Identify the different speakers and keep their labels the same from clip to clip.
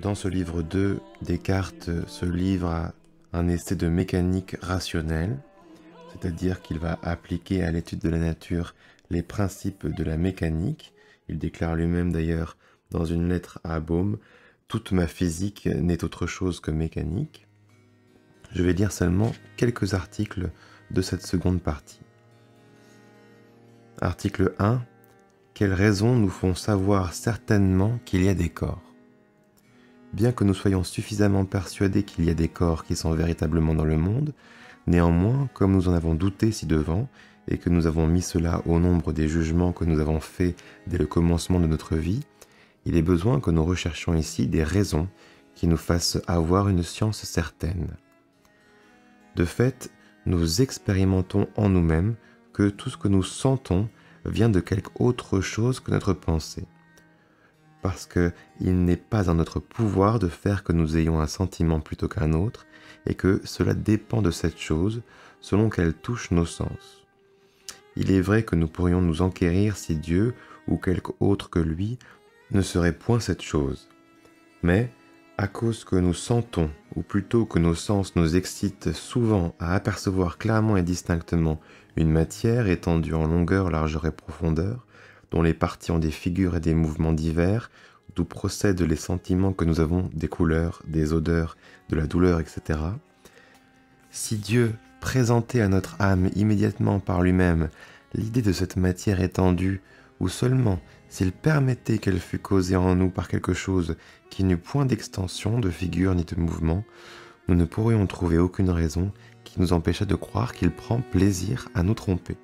Speaker 1: Dans ce livre 2, Descartes se livre à un essai de mécanique rationnelle, c'est-à-dire qu'il va appliquer à l'étude de la nature les principes de la mécanique. Il déclare lui-même d'ailleurs dans une lettre à Baume « Toute ma physique n'est autre chose que mécanique ». Je vais lire seulement quelques articles de cette seconde partie. Article 1. Quelles raisons nous font savoir certainement qu'il y a des corps ? Bien que nous soyons suffisamment persuadés qu'il y a des corps qui sont véritablement dans le monde, néanmoins, comme nous en avons douté ci-devant, et que nous avons mis cela au nombre des jugements que nous avons faits dès le commencement de notre vie, il est besoin que nous recherchions ici des raisons qui nous fassent avoir une science certaine. De fait, nous expérimentons en nous-mêmes que tout ce que nous sentons vient de quelque autre chose que notre pensée. Parce qu'il n'est pas en notre pouvoir de faire que nous ayons un sentiment plutôt qu'un autre, et que cela dépend de cette chose, selon qu'elle touche nos sens. Il est vrai que nous pourrions nous enquérir si Dieu, ou quelque autre que lui, ne serait point cette chose. Mais, à cause que nous sentons, ou plutôt que nos sens nous excitent souvent à apercevoir clairement et distinctement une matière étendue en longueur, largeur et profondeur, dont les parties ont des figures et des mouvements divers, d'où procèdent les sentiments que nous avons des couleurs, des odeurs, de la douleur, etc. Si Dieu présentait à notre âme immédiatement par lui-même l'idée de cette matière étendue, ou seulement s'il permettait qu'elle fût causée en nous par quelque chose qui n'eût point d'extension, de figure ni de mouvement, nous ne pourrions trouver aucune raison qui nous empêchât de croire qu'il prend plaisir à nous tromper.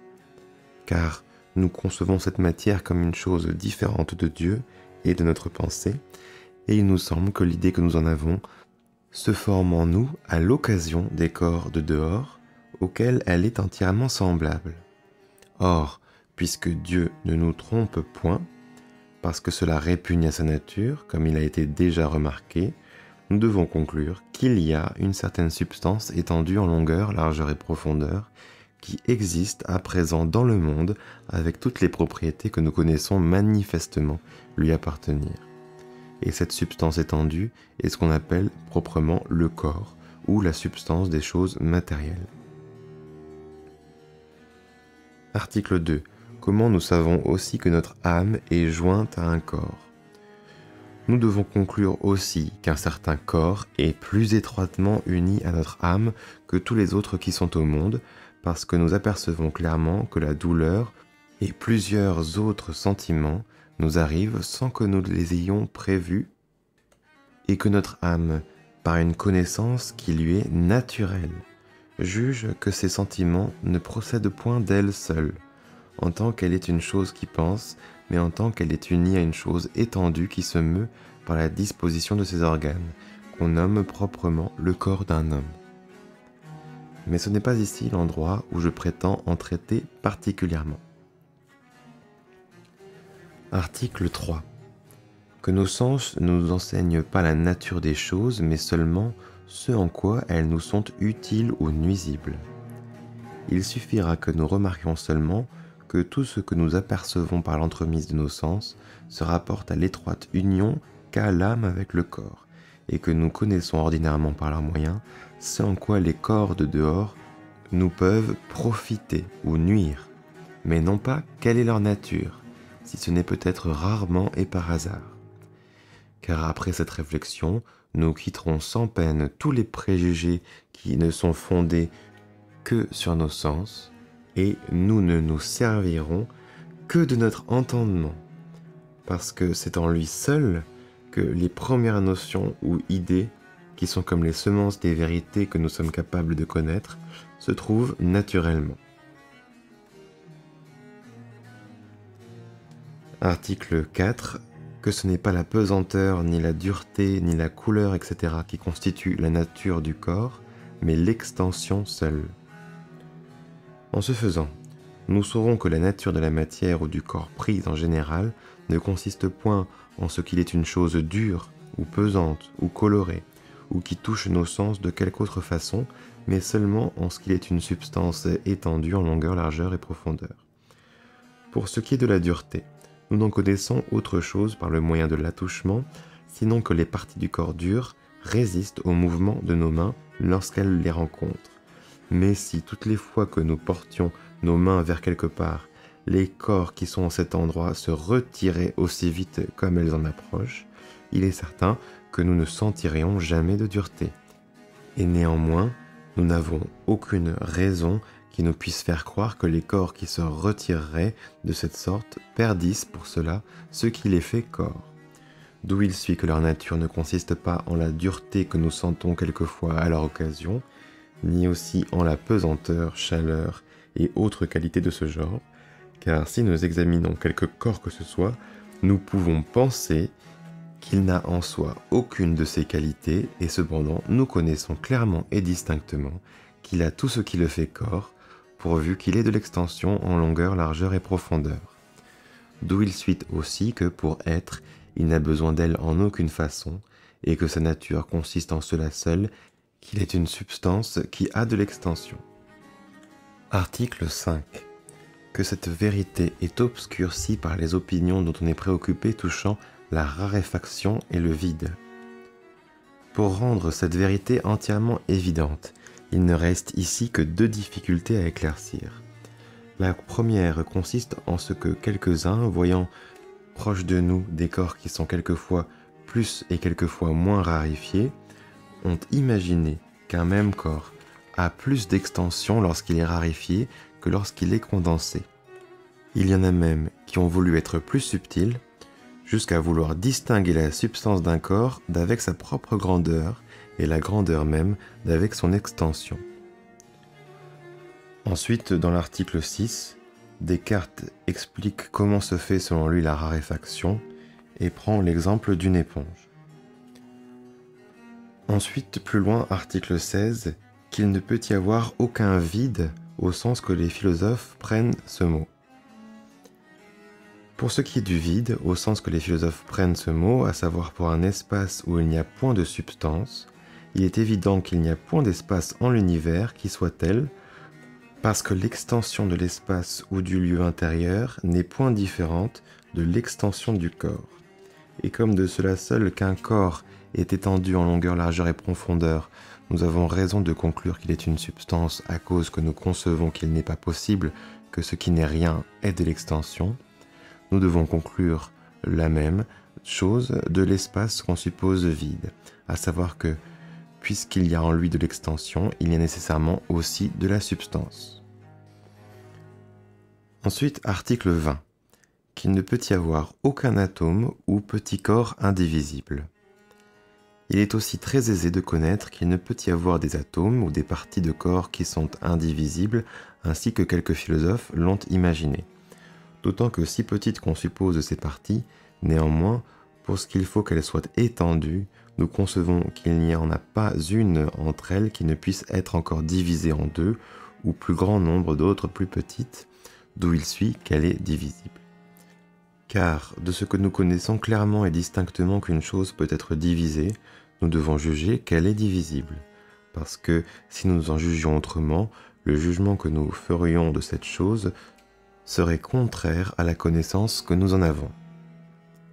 Speaker 1: Car nous concevons cette matière comme une chose différente de Dieu et de notre pensée, et il nous semble que l'idée que nous en avons se forme en nous à l'occasion des corps de dehors, auxquels elle est entièrement semblable. Or, puisque Dieu ne nous trompe point, parce que cela répugne à sa nature, comme il a été déjà remarqué, nous devons conclure qu'il y a une certaine substance étendue en longueur, largeur et profondeur, qui existe à présent dans le monde avec toutes les propriétés que nous connaissons manifestement lui appartenir. Et cette substance étendue est ce qu'on appelle proprement le corps, ou la substance des choses matérielles. Article 2. Comment nous savons aussi que notre âme est jointe à un corps ? Nous devons conclure aussi qu'un certain corps est plus étroitement uni à notre âme que tous les autres qui sont au monde, parce que nous apercevons clairement que la douleur et plusieurs autres sentiments nous arrivent sans que nous les ayons prévus, et que notre âme, par une connaissance qui lui est naturelle, juge que ces sentiments ne procèdent point d'elle seule, en tant qu'elle est une chose qui pense, mais en tant qu'elle est unie à une chose étendue qui se meut par la disposition de ses organes, qu'on nomme proprement le corps d'un homme. Mais ce n'est pas ici l'endroit où je prétends en traiter particulièrement. Article 3. Que nos sens ne nous enseignent pas la nature des choses, mais seulement ce en quoi elles nous sont utiles ou nuisibles. Il suffira que nous remarquions seulement que tout ce que nous apercevons par l'entremise de nos sens se rapporte à l'étroite union qu'a l'âme avec le corps, et que nous connaissons ordinairement par leurs moyens ce en quoi les corps de dehors nous peuvent profiter ou nuire, mais non pas quelle est leur nature, si ce n'est peut-être rarement et par hasard. Car après cette réflexion, nous quitterons sans peine tous les préjugés qui ne sont fondés que sur nos sens, et nous ne nous servirons que de notre entendement, parce que c'est en lui seul que les premières notions ou idées, qui sont comme les semences des vérités que nous sommes capables de connaître, se trouvent naturellement. Article 4. Que ce n'est pas la pesanteur, ni la dureté, ni la couleur, etc. qui constituent la nature du corps, mais l'extension seule. En ce faisant, nous saurons que la nature de la matière ou du corps prise en général ne consiste point en ce qu'il est une chose dure, ou pesante, ou colorée, ou qui touche nos sens de quelque autre façon, mais seulement en ce qu'il est une substance étendue en longueur, largeur et profondeur. Pour ce qui est de la dureté, nous n'en connaissons autre chose par le moyen de l'attouchement, sinon que les parties du corps dur résistent au mouvement de nos mains lorsqu'elles les rencontrent. Mais si toutes les fois que nous portions nos mains vers quelque part, les corps qui sont en cet endroit se retiraient aussi vite comme elles en approchent, il est certain que nous ne sentirions jamais de dureté. Et néanmoins, nous n'avons aucune raison qui nous puisse faire croire que les corps qui se retireraient de cette sorte perdissent pour cela ce qui les fait corps. D'où il suit que leur nature ne consiste pas en la dureté que nous sentons quelquefois à leur occasion, ni aussi en la pesanteur, chaleur et autres qualités de ce genre, car si nous examinons quelque corps que ce soit, nous pouvons penser qu'il n'a en soi aucune de ces qualités, et cependant nous connaissons clairement et distinctement qu'il a tout ce qui le fait corps, pourvu qu'il ait de l'extension en longueur, largeur et profondeur. D'où il suit aussi que pour être, il n'a besoin d'elle en aucune façon, et que sa nature consiste en cela seul, qu'il est une substance qui a de l'extension. Article 5. Que cette vérité est obscurcie par les opinions dont on est préoccupé touchant la raréfaction et le vide. Pour rendre cette vérité entièrement évidente, il ne reste ici que deux difficultés à éclaircir. La première consiste en ce que quelques-uns, voyant proche de nous des corps qui sont quelquefois plus et quelquefois moins raréfiés, ont imaginé qu'un même corps a plus d'extension lorsqu'il est raréfié que lorsqu'il est condensé. Il y en a même qui ont voulu être plus subtils, jusqu'à vouloir distinguer la substance d'un corps d'avec sa propre grandeur et la grandeur même d'avec son extension. Ensuite, dans l'article 6, Descartes explique comment se fait selon lui la raréfaction et prend l'exemple d'une éponge. Ensuite, plus loin, article 16, qu'il ne peut y avoir aucun vide au sens que les philosophes prennent ce mot. Pour ce qui est du vide, au sens que les philosophes prennent ce mot, à savoir pour un espace où il n'y a point de substance, il est évident qu'il n'y a point d'espace en l'univers qui soit tel, parce que l'extension de l'espace ou du lieu intérieur n'est point différente de l'extension du corps. Et comme de cela seul qu'un corps est étendu en longueur, largeur et profondeur, nous avons raison de conclure qu'il est une substance à cause que nous concevons qu'il n'est pas possible que ce qui n'est rien ait de l'extension, nous devons conclure la même chose de l'espace qu'on suppose vide, à savoir que, puisqu'il y a en lui de l'extension, il y a nécessairement aussi de la substance. Ensuite, article 20, qu'il ne peut y avoir aucun atome ou petit corps indivisible. Il est aussi très aisé de connaître qu'il ne peut y avoir des atomes ou des parties de corps qui sont indivisibles, ainsi que quelques philosophes l'ont imaginé. D'autant que si petites qu'on suppose ces parties, néanmoins, pour ce qu'il faut qu'elles soient étendues, nous concevons qu'il n'y en a pas une entre elles qui ne puisse être encore divisée en deux, ou plus grand nombre d'autres plus petites, d'où il suit qu'elle est divisible. Car, de ce que nous connaissons clairement et distinctement qu'une chose peut être divisée, nous devons juger qu'elle est divisible, parce que si nous en jugions autrement, le jugement que nous ferions de cette chose serait contraire à la connaissance que nous en avons.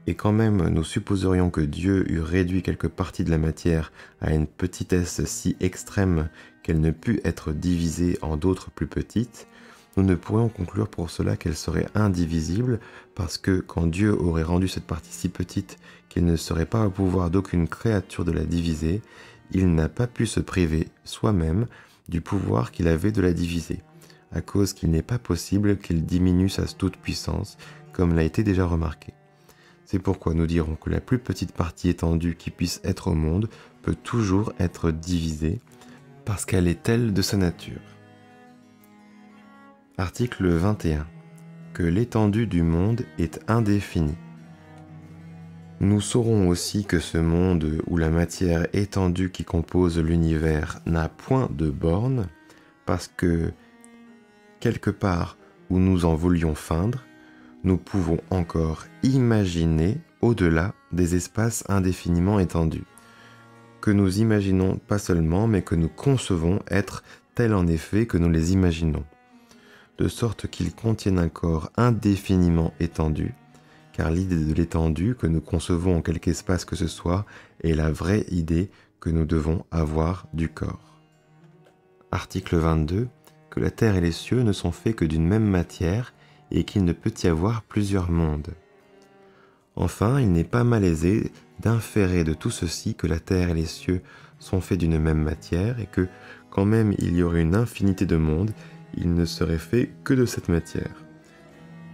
Speaker 1: Et quand même nous supposerions que Dieu eût réduit quelque partie de la matière à une petitesse si extrême qu'elle ne pût être divisée en d'autres plus petites, nous ne pourrions conclure pour cela qu'elle serait indivisible, parce que quand Dieu aurait rendu cette partie si petite qu'il ne serait pas au pouvoir d'aucune créature de la diviser, il n'a pas pu se priver soi-même du pouvoir qu'il avait de la diviser, à cause qu'il n'est pas possible qu'il diminue sa toute-puissance, comme l'a été déjà remarqué. C'est pourquoi nous dirons que la plus petite partie étendue qui puisse être au monde peut toujours être divisée, parce qu'elle est telle de sa nature. Article 21. Que l'étendue du monde est indéfinie. Nous saurons aussi que ce monde où la matière étendue qui compose l'univers n'a point de borne, parce que, quelque part où nous en voulions feindre, nous pouvons encore imaginer au-delà des espaces indéfiniment étendus, que nous imaginons pas seulement, mais que nous concevons être tels en effet que nous les imaginons, de sorte qu'ils contiennent un corps indéfiniment étendu, car l'idée de l'étendue que nous concevons en quelque espace que ce soit est la vraie idée que nous devons avoir du corps. Article 22. Que la terre et les cieux ne sont faits que d'une même matière et qu'il ne peut y avoir plusieurs mondes. Enfin, il n'est pas malaisé d'inférer de tout ceci que la terre et les cieux sont faits d'une même matière et que, quand même il y aurait une infinité de mondes, il ne serait fait que de cette matière.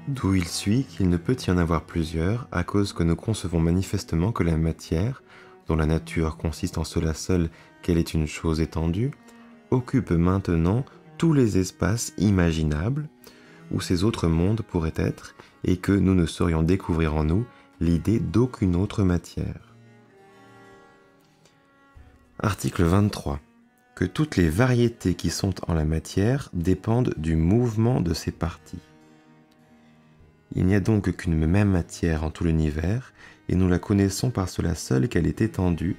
Speaker 1: D'où il suit qu'il ne peut y en avoir plusieurs, à cause que nous concevons manifestement que la matière, dont la nature consiste en cela seul qu'elle est une chose étendue, occupe maintenant tous les espaces imaginables où ces autres mondes pourraient être, et que nous ne saurions découvrir en nous l'idée d'aucune autre matière. Article 23. Que toutes les variétés qui sont en la matière dépendent du mouvement de ses parties. Il n'y a donc qu'une même matière en tout l'univers, et nous la connaissons par cela seul qu'elle est étendue,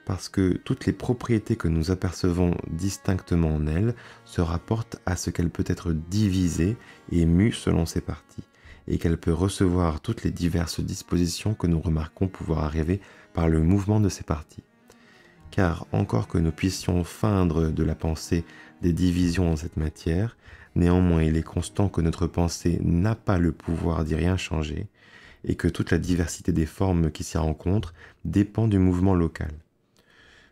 Speaker 1: parce que toutes les propriétés que nous apercevons distinctement en elle se rapportent à ce qu'elle peut être divisée et mue selon ses parties, et qu'elle peut recevoir toutes les diverses dispositions que nous remarquons pouvoir arriver par le mouvement de ses parties. Car, encore que nous puissions feindre de la pensée des divisions en cette matière, néanmoins il est constant que notre pensée n'a pas le pouvoir d'y rien changer, et que toute la diversité des formes qui s'y rencontrent dépend du mouvement local.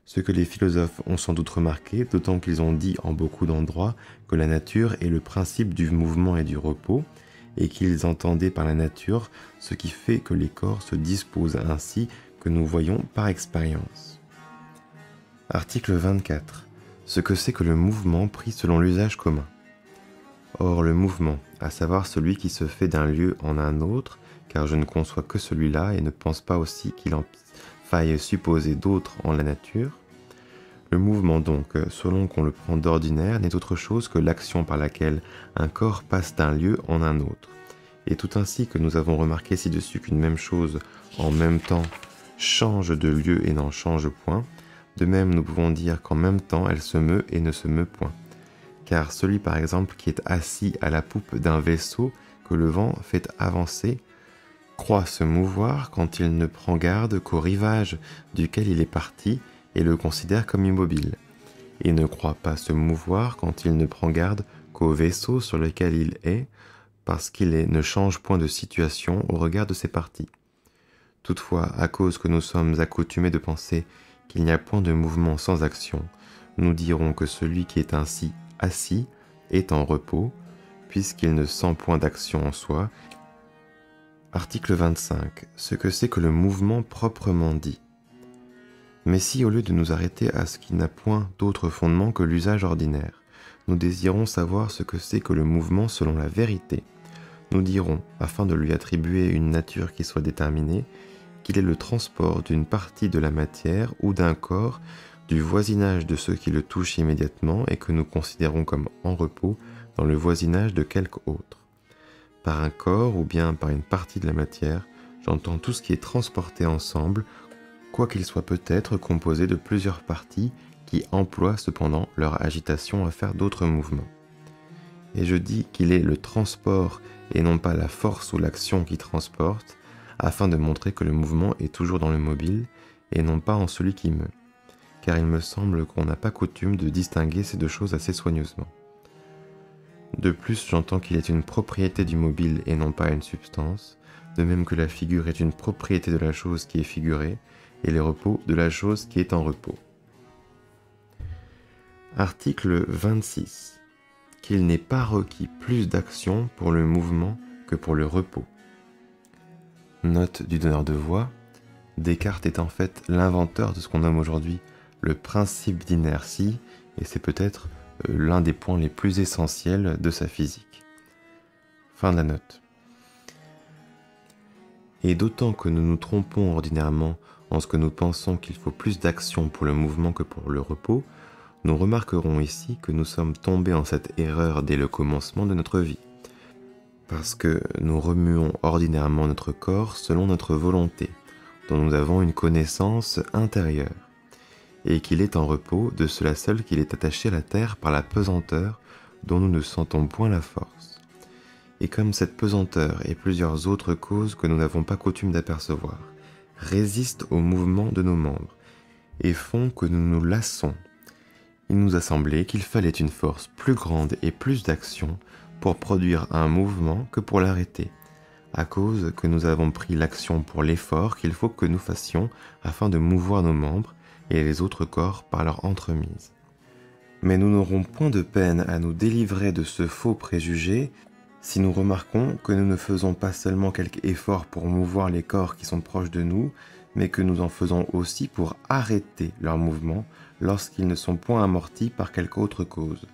Speaker 1: Ce que les philosophes ont sans doute remarqué, d'autant qu'ils ont dit en beaucoup d'endroits que la nature est le principe du mouvement et du repos, et qu'ils entendaient par la nature ce qui fait que les corps se disposent ainsi que nous voyons par expérience. Article 24. Ce que c'est que le mouvement pris selon l'usage commun. Or le mouvement, à savoir celui qui se fait d'un lieu en un autre, car je ne conçois que celui-là et ne pense pas aussi qu'il en faille supposer d'autres en la nature. Le mouvement donc, selon qu'on le prend d'ordinaire, n'est autre chose que l'action par laquelle un corps passe d'un lieu en un autre. Et tout ainsi que nous avons remarqué ci-dessus qu'une même chose, en même temps, change de lieu et n'en change point, de même nous pouvons dire qu'en même temps elle se meut et ne se meut point. Car celui par exemple qui est assis à la poupe d'un vaisseau que le vent fait avancer, croit se mouvoir quand il ne prend garde qu'au rivage duquel il est parti et le considère comme immobile, et ne croit pas se mouvoir quand il ne prend garde qu'au vaisseau sur lequel il est, parce qu'il ne change point de situation au regard de ses parties. Toutefois, à cause que nous sommes accoutumés de penser qu'il n'y a point de mouvement sans action, nous dirons que celui qui est ainsi assis est en repos, puisqu'il ne sent point d'action en soi. Article 25. Ce que c'est que le mouvement proprement dit. Mais si, au lieu de nous arrêter à ce qui n'a point d'autre fondement que l'usage ordinaire, nous désirons savoir ce que c'est que le mouvement selon la vérité, nous dirons, afin de lui attribuer une nature qui soit déterminée, qu'il est le transport d'une partie de la matière ou d'un corps du voisinage de ceux qui le touchent immédiatement et que nous considérons comme en repos dans le voisinage de quelque autre. Par un corps ou bien par une partie de la matière, j'entends tout ce qui est transporté ensemble, quoiqu'il soit peut-être composé de plusieurs parties qui emploient cependant leur agitation à faire d'autres mouvements. Et je dis qu'il est le transport et non pas la force ou l'action qui transporte, afin de montrer que le mouvement est toujours dans le mobile et non pas en celui qui meut, car il me semble qu'on n'a pas coutume de distinguer ces deux choses assez soigneusement. De plus, j'entends qu'il est une propriété du mobile et non pas une substance, de même que la figure est une propriété de la chose qui est figurée, et le repos de la chose qui est en repos. Article 26. Qu'il n'est pas requis plus d'action pour le mouvement que pour le repos. Note du donneur de voix. Descartes est en fait l'inventeur de ce qu'on nomme aujourd'hui le principe d'inertie, et c'est peut-être l'un des points les plus essentiels de sa physique. Fin de la note. Et d'autant que nous nous trompons ordinairement en ce que nous pensons qu'il faut plus d'action pour le mouvement que pour le repos, nous remarquerons ici que nous sommes tombés en cette erreur dès le commencement de notre vie, parce que nous remuons ordinairement notre corps selon notre volonté, dont nous avons une connaissance intérieure, et qu'il est en repos de cela seul qu'il est attaché à la terre par la pesanteur dont nous ne sentons point la force. et comme cette pesanteur et plusieurs autres causes que nous n'avons pas coutume d'apercevoir, résistent au mouvement de nos membres, et font que nous nous lassons, il nous a semblé qu'il fallait une force plus grande et plus d'action pour produire un mouvement que pour l'arrêter, à cause que nous avons pris l'action pour l'effort qu'il faut que nous fassions afin de mouvoir nos membres et les autres corps par leur entremise. Mais nous n'aurons point de peine à nous délivrer de ce faux préjugé si nous remarquons que nous ne faisons pas seulement quelque effort pour mouvoir les corps qui sont proches de nous, mais que nous en faisons aussi pour arrêter leur mouvement lorsqu'ils ne sont point amortis par quelque autre cause.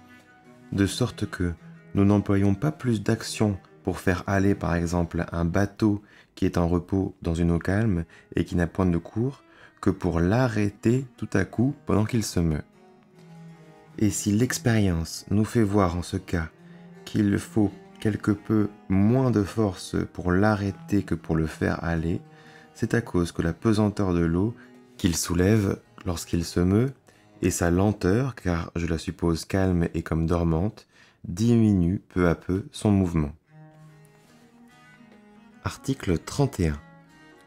Speaker 1: De sorte que nous n'employons pas plus d'action pour faire aller par exemple un bateau qui est en repos dans une eau calme et qui n'a point de cours, que pour l'arrêter tout à coup pendant qu'il se meut. Et si l'expérience nous fait voir en ce cas qu'il faut quelque peu moins de force pour l'arrêter que pour le faire aller, c'est à cause que la pesanteur de l'eau qu'il soulève lorsqu'il se meut et sa lenteur, car je la suppose calme et comme dormante, diminue peu à peu son mouvement. Article 31.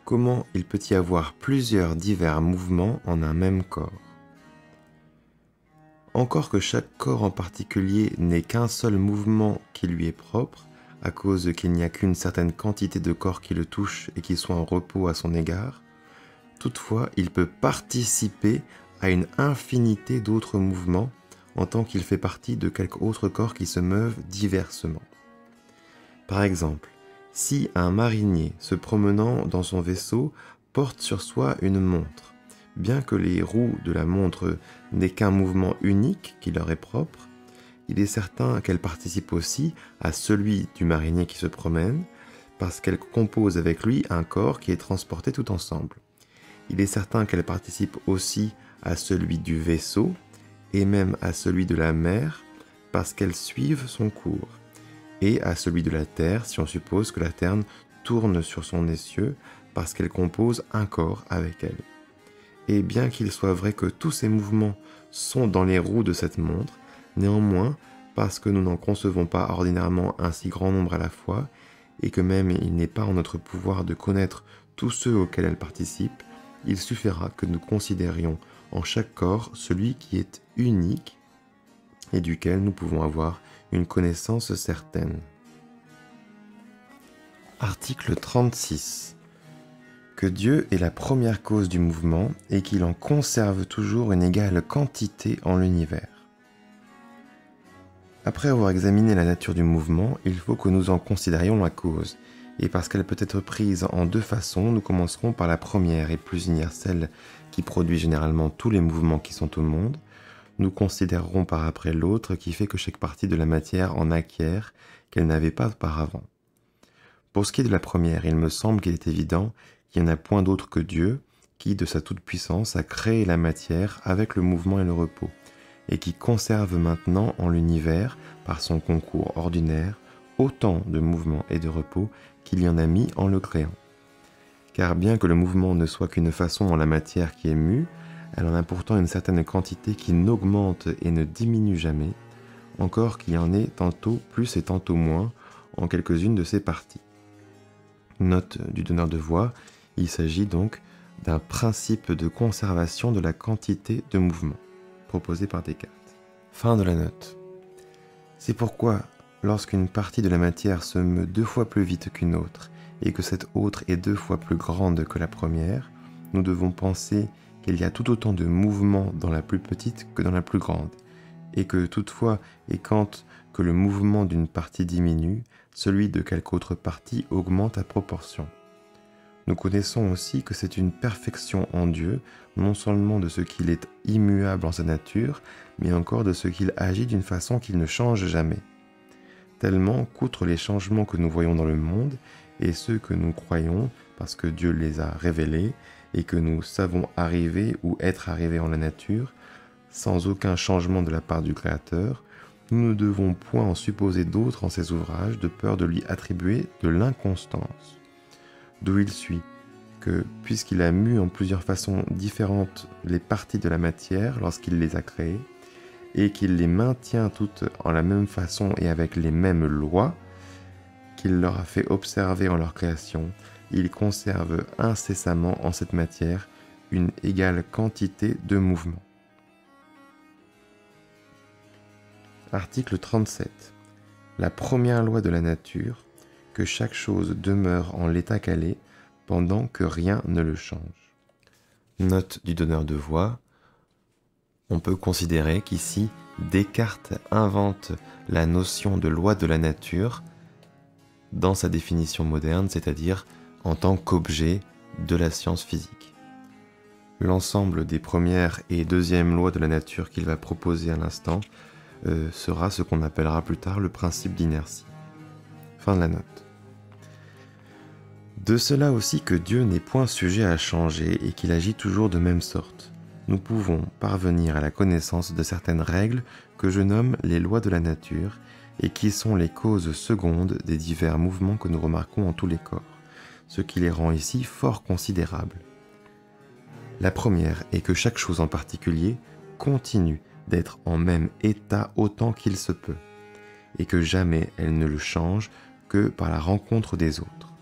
Speaker 1: Comment il peut y avoir plusieurs divers mouvements en un même corps? Encore que chaque corps en particulier n'ait qu'un seul mouvement qui lui est propre, à cause qu'il n'y a qu'une certaine quantité de corps qui le touche et qui soit en repos à son égard, toutefois il peut participer à une infinité d'autres mouvements en tant qu'il fait partie de quelques autres corps qui se meuvent diversement. Par exemple, si un marinier se promenant dans son vaisseau porte sur soi une montre, bien que les roues de la montre n'aient qu'un mouvement unique qui leur est propre, il est certain qu'elle participe aussi à celui du marinier qui se promène, parce qu'elle compose avec lui un corps qui est transporté tout ensemble. Il est certain qu'elle participe aussi à celui du vaisseau, et même à celui de la mer, parce qu'elles suivent son cours, et à celui de la terre, si on suppose que la terre tourne sur son essieu, parce qu'elle compose un corps avec elle. Et bien qu'il soit vrai que tous ces mouvements sont dans les roues de cette montre, néanmoins, parce que nous n'en concevons pas ordinairement un si grand nombre à la fois, et que même il n'est pas en notre pouvoir de connaître tous ceux auxquels elle participe, il suffira que nous considérions en chaque corps celui qui est unique et duquel nous pouvons avoir une connaissance certaine. Article 36. Que Dieu est la première cause du mouvement et qu'il en conserve toujours une égale quantité en l'univers. Après avoir examiné la nature du mouvement, il faut que nous en considérions la cause, et parce qu'elle peut être prise en deux façons, nous commencerons par la première et plus universelle qui produit généralement tous les mouvements qui sont au monde. Nous considérerons par après l'autre qui fait que chaque partie de la matière en acquiert qu'elle n'avait pas auparavant. Pour ce qui est de la première, il me semble qu'il est évident qu'il n'y en a point d'autre que Dieu qui, de sa toute-puissance, a créé la matière avec le mouvement et le repos, et qui conserve maintenant en l'univers, par son concours ordinaire, autant de mouvements et de repos qu'il y en a mis en le créant. Car bien que le mouvement ne soit qu'une façon en la matière qui est mue, elle en a pourtant une certaine quantité qui n'augmente et ne diminue jamais, encore qu'il y en ait tantôt plus et tantôt moins en quelques-unes de ses parties. Note du donneur de voix, il s'agit donc d'un principe de conservation de la quantité de mouvement, proposé par Descartes. Fin de la note. C'est pourquoi, lorsqu'une partie de la matière se meut 2 fois plus vite qu'une autre, et que cette autre est 2 fois plus grande que la première, nous devons penser qu'il y a tout autant de mouvements dans la plus petite que dans la plus grande, et que toutefois, et quand que le mouvement d'une partie diminue, celui de quelque autre partie augmente à proportion. Nous connaissons aussi que c'est une perfection en Dieu, non seulement de ce qu'il est immuable en sa nature, mais encore de ce qu'il agit d'une façon qu'il ne change jamais. Tellement qu'outre les changements que nous voyons dans le monde, et ceux que nous croyons, parce que Dieu les a révélés, et que nous savons arriver ou être arrivés en la nature, sans aucun changement de la part du Créateur, nous ne devons point en supposer d'autres en ses ouvrages, de peur de lui attribuer de l'inconstance. D'où il suit que, puisqu'il a mû en plusieurs façons différentes les parties de la matière lorsqu'il les a créées, et qu'il les maintient toutes en la même façon et avec les mêmes lois, qu'il leur a fait observer en leur création, ils conservent incessamment en cette matière une égale quantité de mouvements. Article 37. La première loi de la nature, que chaque chose demeure en l'état qu'elle est, pendant que rien ne le change. Note du donneur de voix. On peut considérer qu'ici, Descartes invente la notion de loi de la nature dans sa définition moderne, c'est-à-dire en tant qu'objet de la science physique. L'ensemble des premières et deuxièmes lois de la nature qu'il va proposer à l'instant sera ce qu'on appellera plus tard le principe d'inertie. Fin de la note. De cela aussi que Dieu n'est point sujet à changer et qu'il agit toujours de même sorte. Nous pouvons parvenir à la connaissance de certaines règles que je nomme les lois de la nature et qui sont les causes secondes des divers mouvements que nous remarquons en tous les corps, ce qui les rend ici fort considérables. La première est que chaque chose en particulier continue d'être en même état autant qu'il se peut, et que jamais elle ne le change que par la rencontre des autres.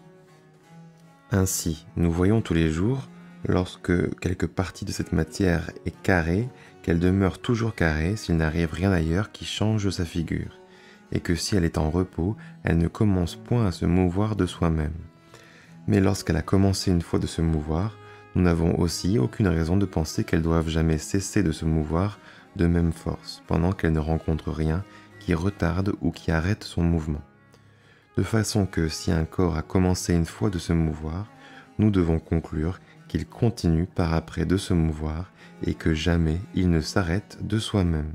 Speaker 1: Ainsi, nous voyons tous les jours, lorsque quelque partie de cette matière est carrée, qu'elle demeure toujours carrée s'il n'arrive rien ailleurs qui change sa figure, et que si elle est en repos, elle ne commence point à se mouvoir de soi-même. Mais lorsqu'elle a commencé une fois de se mouvoir, nous n'avons aussi aucune raison de penser qu'elle doive jamais cesser de se mouvoir de même force, pendant qu'elle ne rencontre rien qui retarde ou qui arrête son mouvement. De façon que si un corps a commencé une fois de se mouvoir, nous devons conclure qu'il continue par après de se mouvoir et que jamais il ne s'arrête de soi-même.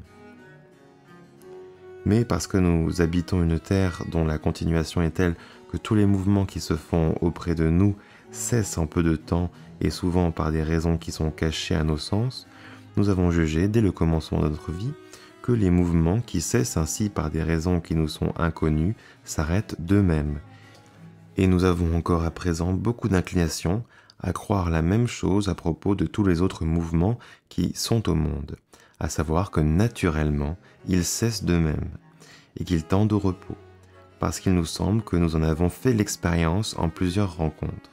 Speaker 1: Mais parce que nous habitons une terre dont la continuation est telle que tous les mouvements qui se font auprès de nous cessent en peu de temps et souvent par des raisons qui sont cachées à nos sens, nous avons jugé dès le commencement de notre vie que les mouvements qui cessent ainsi par des raisons qui nous sont inconnues s'arrêtent d'eux-mêmes. Et nous avons encore à présent beaucoup d'inclination à croire la même chose à propos de tous les autres mouvements qui sont au monde, à savoir que naturellement, ils cessent d'eux-mêmes, et qu'ils tendent au repos, parce qu'il nous semble que nous en avons fait l'expérience en plusieurs rencontres.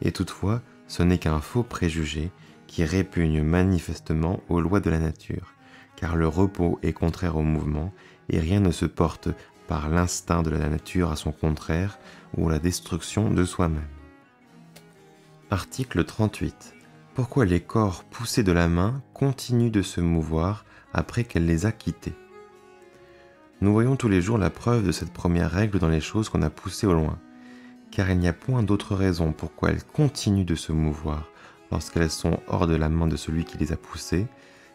Speaker 1: Et toutefois, ce n'est qu'un faux préjugé qui répugne manifestement aux lois de la nature, car le repos est contraire au mouvement, et rien ne se porte par l'instinct de la nature à son contraire ou à la destruction de soi-même. Article 38. Pourquoi les corps poussés de la main continuent de se mouvoir après qu'elle les a quittés? Nous voyons tous les jours la preuve de cette première règle dans les choses qu'on a poussées au loin, car il n'y a point d'autre raison pourquoi elles continuent de se mouvoir lorsqu'elles sont hors de la main de celui qui les a poussées,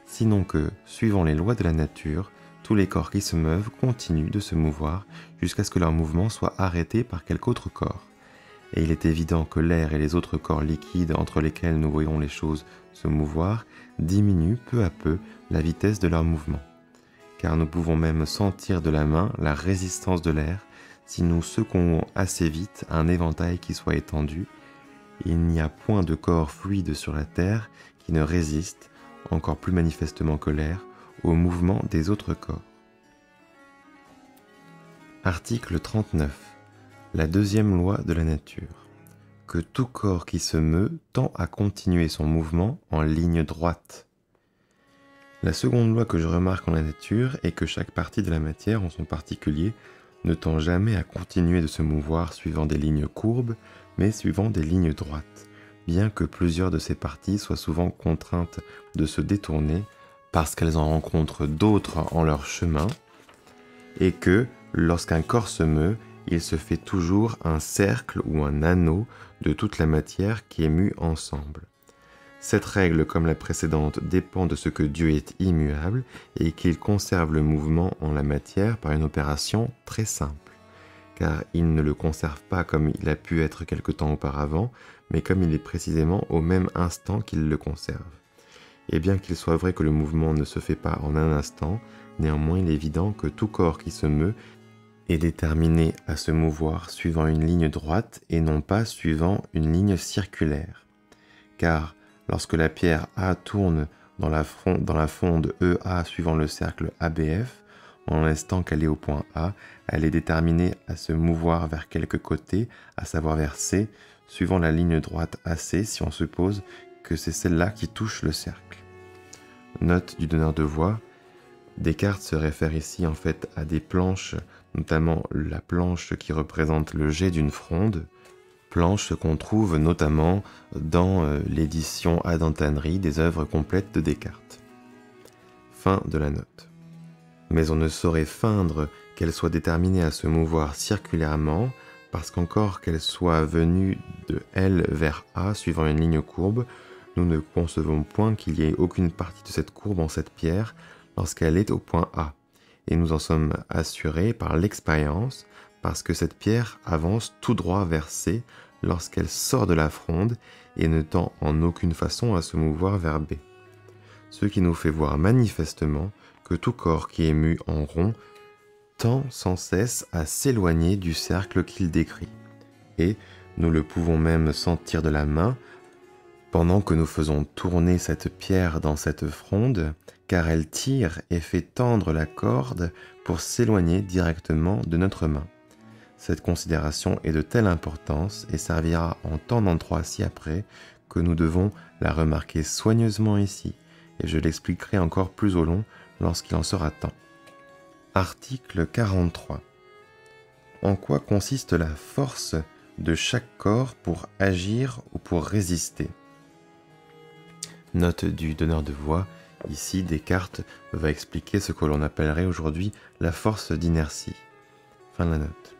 Speaker 1: sinon que, suivant les lois de la nature, tous les corps qui se meuvent continuent de se mouvoir jusqu'à ce que leur mouvement soit arrêté par quelque autre corps. Et il est évident que l'air et les autres corps liquides entre lesquels nous voyons les choses se mouvoir diminuent peu à peu la vitesse de leur mouvement. Car nous pouvons même sentir de la main la résistance de l'air si nous secouons assez vite un éventail qui soit étendu. Il n'y a point de corps fluide sur la terre qui ne résiste, encore plus manifestement que l'air, au mouvement des autres corps. Article 39. La deuxième loi de la nature. Que tout corps qui se meut tend à continuer son mouvement en ligne droite. La seconde loi que je remarque en la nature est que chaque partie de la matière en son particulier ne tend jamais à continuer de se mouvoir suivant des lignes courbes, mais suivant des lignes droites, bien que plusieurs de ces parties soient souvent contraintes de se détourner parce qu'elles en rencontrent d'autres en leur chemin, et que, lorsqu'un corps se meut, il se fait toujours un cercle ou un anneau de toute la matière qui est mue ensemble. Cette règle, comme la précédente, dépend de ce que Dieu est immuable et qu'il conserve le mouvement en la matière par une opération très simple, car il ne le conserve pas comme il a pu être quelque temps auparavant, mais comme il est précisément au même instant qu'il le conserve. Et bien qu'il soit vrai que le mouvement ne se fait pas en un instant, néanmoins il est évident que tout corps qui se meut est déterminé à se mouvoir suivant une ligne droite et non pas suivant une ligne circulaire. Car lorsque la pierre A tourne dans la fonde EA suivant le cercle ABF, En l'instant qu'elle est au point A, elle est déterminée à se mouvoir vers quelque côté, à savoir vers C, suivant la ligne droite AC si on suppose que c'est celle-là qui touche le cercle. Note du donneur de voix, Descartes se réfère ici en fait à des planches, notamment la planche qui représente le jet d'une fronde, planche qu'on trouve notamment dans l'édition ad antenri des œuvres complètes de Descartes. Fin de la note. Mais on ne saurait feindre qu'elle soit déterminée à se mouvoir circulairement, parce qu'encore qu'elle soit venue de L vers A suivant une ligne courbe, nous ne concevons point qu'il y ait aucune partie de cette courbe en cette pierre lorsqu'elle est au point A, et nous en sommes assurés par l'expérience, parce que cette pierre avance tout droit vers C lorsqu'elle sort de la fronde et ne tend en aucune façon à se mouvoir vers B. Ce qui nous fait voir manifestement que tout corps qui est mu en rond tend sans cesse à s'éloigner du cercle qu'il décrit. Et nous le pouvons même sentir de la main pendant que nous faisons tourner cette pierre dans cette fronde, car elle tire et fait tendre la corde pour s'éloigner directement de notre main. Cette considération est de telle importance et servira en tant d'endroits ci-après que nous devons la remarquer soigneusement ici, et je l'expliquerai encore plus au long lorsqu'il en sera temps. Article 43. En quoi consiste la force de chaque corps pour agir ou pour résister? Note du donneur de voix, ici Descartes va expliquer ce que l'on appellerait aujourd'hui la force d'inertie. Fin de la note.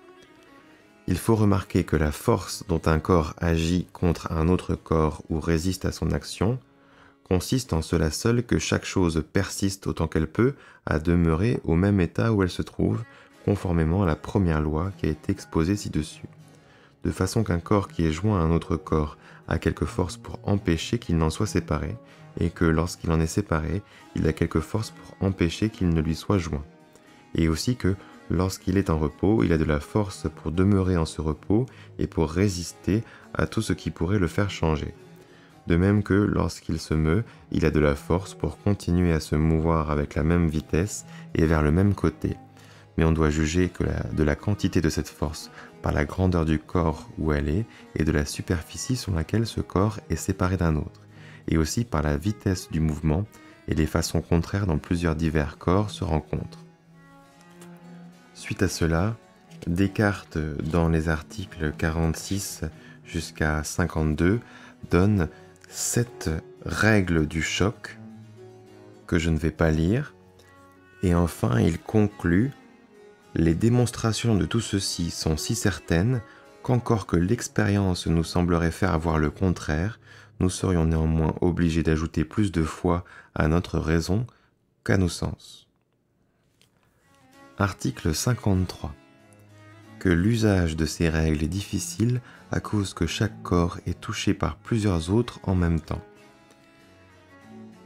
Speaker 1: Il faut remarquer que la force dont un corps agit contre un autre corps ou résiste à son action consiste en cela seul que chaque chose persiste autant qu'elle peut à demeurer au même état où elle se trouve, conformément à la première loi qui a été exposée ci-dessus. De façon qu'un corps qui est joint à un autre corps a quelque force pour empêcher qu'il n'en soit séparé, et que lorsqu'il en est séparé, il a quelque force pour empêcher qu'il ne lui soit joint. Et aussi que, lorsqu'il est en repos, il a de la force pour demeurer en ce repos et pour résister à tout ce qui pourrait le faire changer. De même que, lorsqu'il se meut, il a de la force pour continuer à se mouvoir avec la même vitesse et vers le même côté. Mais on doit juger de la quantité de cette force par la grandeur du corps où elle est et de la superficie sur laquelle ce corps est séparé d'un autre, et aussi par la vitesse du mouvement et les façons contraires dont plusieurs divers corps se rencontrent. Suite à cela, Descartes, dans les articles 46 jusqu'à 52, donne 7 règles du choc que je ne vais pas lire, et enfin il conclut: les démonstrations de tout ceci sont si certaines qu'encore que l'expérience nous semblerait faire voir le contraire, nous serions néanmoins obligés d'ajouter plus de foi à notre raison qu'à nos sens. Article 53. Que l'usage de ces règles est difficile à cause que chaque corps est touché par plusieurs autres en même temps.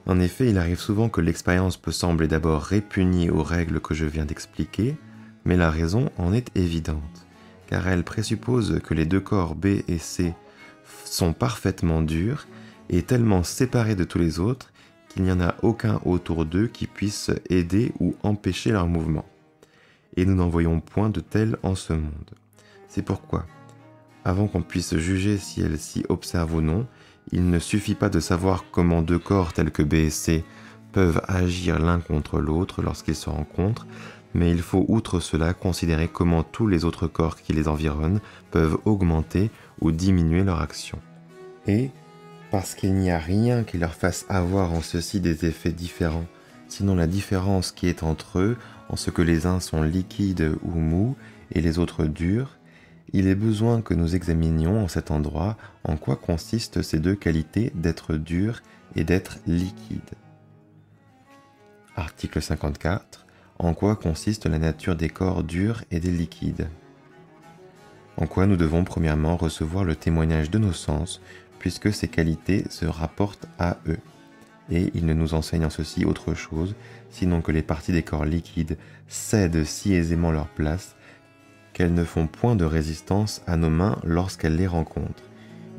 Speaker 1: En effet, il arrive souvent que l'expérience peut sembler d'abord répugnée aux règles que je viens d'expliquer, mais la raison en est évidente, car elle présuppose que les deux corps B et C sont parfaitement durs et tellement séparés de tous les autres qu'il n'y en a aucun autour d'eux qui puisse aider ou empêcher leur mouvement. Et nous n'en voyons point de tels en ce monde. C'est pourquoi, avant qu'on puisse juger si elles s'y observent ou non, il ne suffit pas de savoir comment deux corps tels que B et C peuvent agir l'un contre l'autre lorsqu'ils se rencontrent, mais il faut outre cela considérer comment tous les autres corps qui les environnent peuvent augmenter ou diminuer leur action. Et, parce qu'il n'y a rien qui leur fasse avoir en ceci des effets différents, sinon la différence qui est entre eux, en ce que les uns sont liquides ou mous et les autres durs, il est besoin que nous examinions en cet endroit en quoi consistent ces deux qualités d'être dur et d'être liquide. Article 54. En quoi consiste la nature des corps durs et des liquides? En quoi nous devons premièrement recevoir le témoignage de nos sens, puisque ces qualités se rapportent à eux. Et ils ne nous enseignent en ceci autre chose, sinon que les parties des corps liquides cèdent si aisément leur place qu'elles ne font point de résistance à nos mains lorsqu'elles les rencontrent,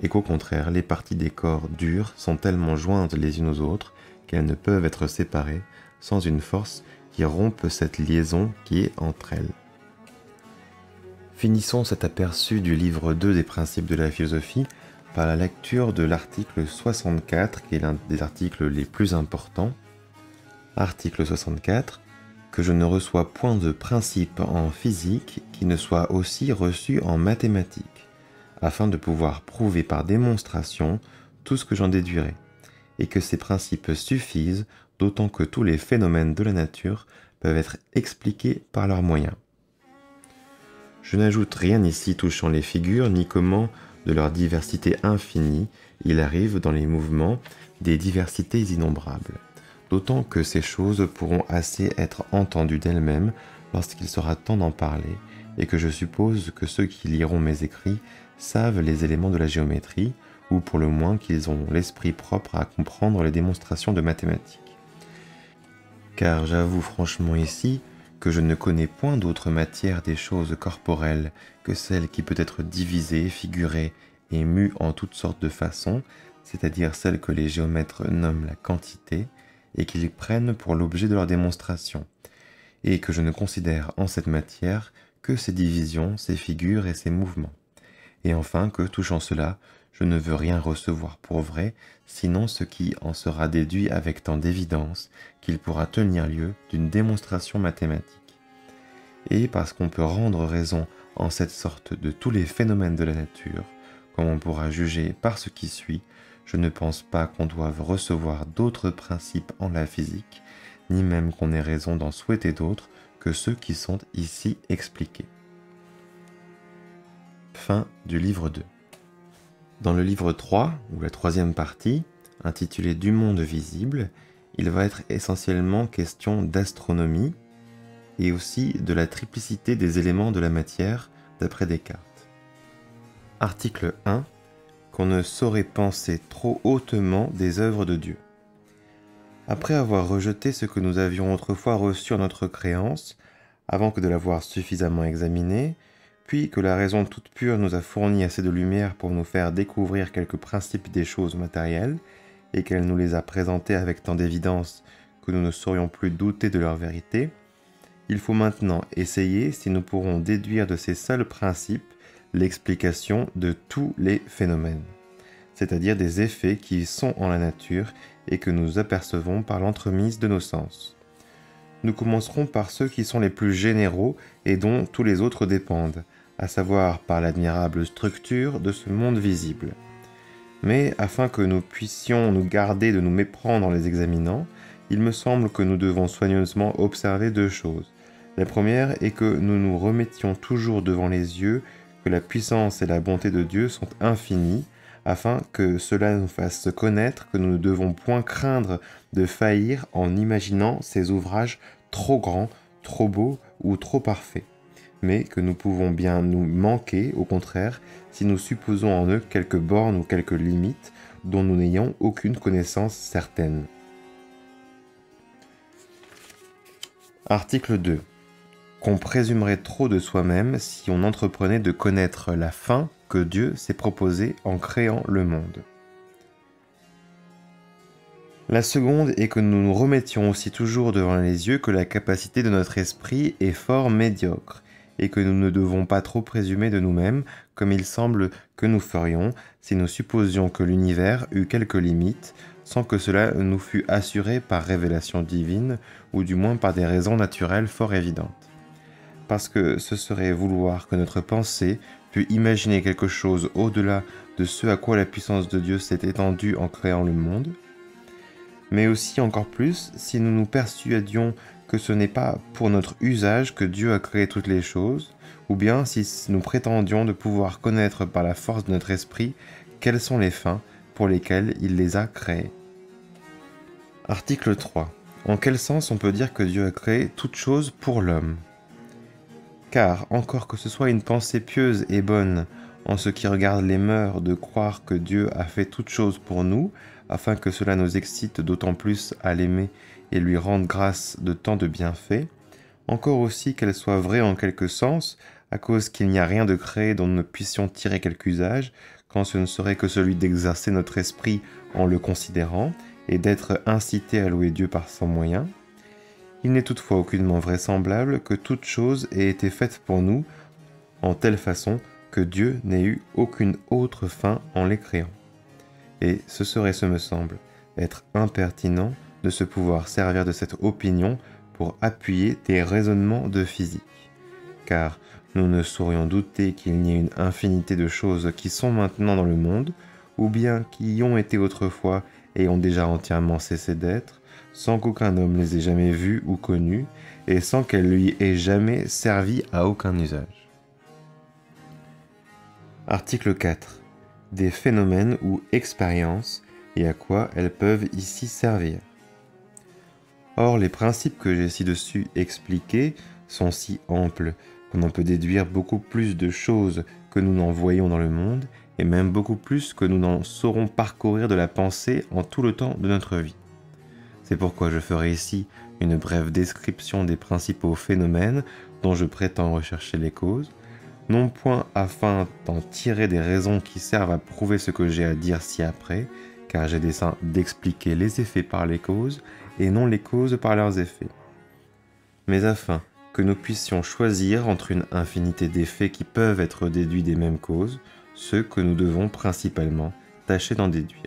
Speaker 1: et qu'au contraire, les parties des corps durs sont tellement jointes les unes aux autres qu'elles ne peuvent être séparées sans une force qui rompent cette liaison qui est entre elles. Finissons cet aperçu du livre 2 des principes de la philosophie par la lecture de l'article 64, qui est l'un des articles les plus importants. Article 64. Que je ne reçois point de principe en physique qui ne soit aussi reçu en mathématiques, afin de pouvoir prouver par démonstration tout ce que j'en déduirai, et que ces principes suffisent, d'autant que tous les phénomènes de la nature peuvent être expliqués par leurs moyens. Je n'ajoute rien ici touchant les figures, ni comment, de leur diversité infinie, il arrive dans les mouvements des diversités innombrables. D'autant que ces choses pourront assez être entendues d'elles-mêmes lorsqu'il sera temps d'en parler, et que je suppose que ceux qui liront mes écrits savent les éléments de la géométrie, ou pour le moins qu'ils ont l'esprit propre à comprendre les démonstrations de mathématiques. Car j'avoue franchement ici que je ne connais point d'autre matière des choses corporelles que celle qui peut être divisée, figurée et mue en toutes sortes de façons, c'est-à-dire celle que les géomètres nomment la quantité, et qu'ils prennent pour l'objet de leur démonstration, et que je ne considère en cette matière que ces divisions, ces figures et ces mouvements. Et enfin que, touchant cela, je ne veux rien recevoir pour vrai, sinon ce qui en sera déduit avec tant d'évidence qu'il pourra tenir lieu d'une démonstration mathématique. Et parce qu'on peut rendre raison en cette sorte de tous les phénomènes de la nature, comme on pourra juger par ce qui suit, je ne pense pas qu'on doive recevoir d'autres principes en la physique, ni même qu'on ait raison d'en souhaiter d'autres que ceux qui sont ici expliqués. Fin du livre 2. Dans le livre 3, ou la troisième partie, intitulée Du monde visible, il va être essentiellement question d'astronomie et aussi de la triplicité des éléments de la matière d'après Descartes. Article 1. Qu'on ne saurait penser trop hautement des œuvres de Dieu. Après avoir rejeté ce que nous avions autrefois reçu en notre créance, avant que de l'avoir suffisamment examiné, puis que la raison toute pure nous a fourni assez de lumière pour nous faire découvrir quelques principes des choses matérielles, et qu'elle nous les a présentés avec tant d'évidence que nous ne saurions plus douter de leur vérité, il faut maintenant essayer si nous pourrons déduire de ces seuls principes l'explication de tous les phénomènes, c'est-à-dire des effets qui sont en la nature et que nous apercevons par l'entremise de nos sens. Nous commencerons par ceux qui sont les plus généraux et dont tous les autres dépendent, à savoir par l'admirable structure de ce monde visible. Mais afin que nous puissions nous garder de nous méprendre en les examinant, il me semble que nous devons soigneusement observer deux choses. La première est que nous nous remettions toujours devant les yeux que la puissance et la bonté de Dieu sont infinies, afin que cela nous fasse connaître que nous ne devons point craindre de faillir en imaginant ces ouvrages trop grands, trop beaux ou trop parfaits, mais que nous pouvons bien nous manquer, au contraire, si nous supposons en eux quelques bornes ou quelques limites dont nous n'ayons aucune connaissance certaine. Article 2. Qu'on présumerait trop de soi-même si on entreprenait de connaître la fin que Dieu s'est proposée en créant le monde. La seconde est que nous nous remettions aussi toujours devant les yeux que la capacité de notre esprit est fort médiocre, et que nous ne devons pas trop présumer de nous-mêmes, comme il semble que nous ferions si nous supposions que l'univers eût quelques limites, sans que cela nous fût assuré par révélation divine, ou du moins par des raisons naturelles fort évidentes. Parce que ce serait vouloir que notre pensée pût imaginer quelque chose au-delà de ce à quoi la puissance de Dieu s'est étendue en créant le monde, mais aussi encore plus si nous nous persuadions que ce n'est pas pour notre usage que Dieu a créé toutes les choses, ou bien si nous prétendions de pouvoir connaître par la force de notre esprit quelles sont les fins pour lesquelles il les a créées. Article 3. En quel sens on peut dire que Dieu a créé toutes choses pour l'homme ? Car, encore que ce soit une pensée pieuse et bonne, en ce qui regarde les mœurs, de croire que Dieu a fait toutes choses pour nous, afin que cela nous excite d'autant plus à l'aimer et lui rendre grâce de tant de bienfaits, encore aussi qu'elle soit vraie en quelque sens, à cause qu'il n'y a rien de créé dont nous ne puissions tirer quelque usage, quand ce ne serait que celui d'exercer notre esprit en le considérant, et d'être incité à louer Dieu par son moyen. Il n'est toutefois aucunement vraisemblable que toute chose ait été faite pour nous en telle façon que Dieu n'ait eu aucune autre fin en les créant. Et ce serait, ce me semble, être impertinent de se pouvoir servir de cette opinion pour appuyer des raisonnements de physique, car nous ne saurions douter qu'il n'y ait une infinité de choses qui sont maintenant dans le monde, ou bien qui y ont été autrefois et ont déjà entièrement cessé d'être, sans qu'aucun homme les ait jamais vues ou connues, et sans qu'elles lui aient jamais servi à aucun usage. Article 4. Des phénomènes ou expériences, et à quoi elles peuvent ici servir. Or, les principes que j'ai ci-dessus expliqués sont si amples qu'on en peut déduire beaucoup plus de choses que nous n'en voyons dans le monde, et même beaucoup plus que nous n'en saurons parcourir de la pensée en tout le temps de notre vie. C'est pourquoi je ferai ici une brève description des principaux phénomènes dont je prétends rechercher les causes, non point afin d'en tirer des raisons qui servent à prouver ce que j'ai à dire ci-après, car j'ai dessein d'expliquer les effets par les causes, et non les causes par leurs effets, mais afin que nous puissions choisir entre une infinité d'effets qui peuvent être déduits des mêmes causes, ceux que nous devons principalement tâcher d'en déduire.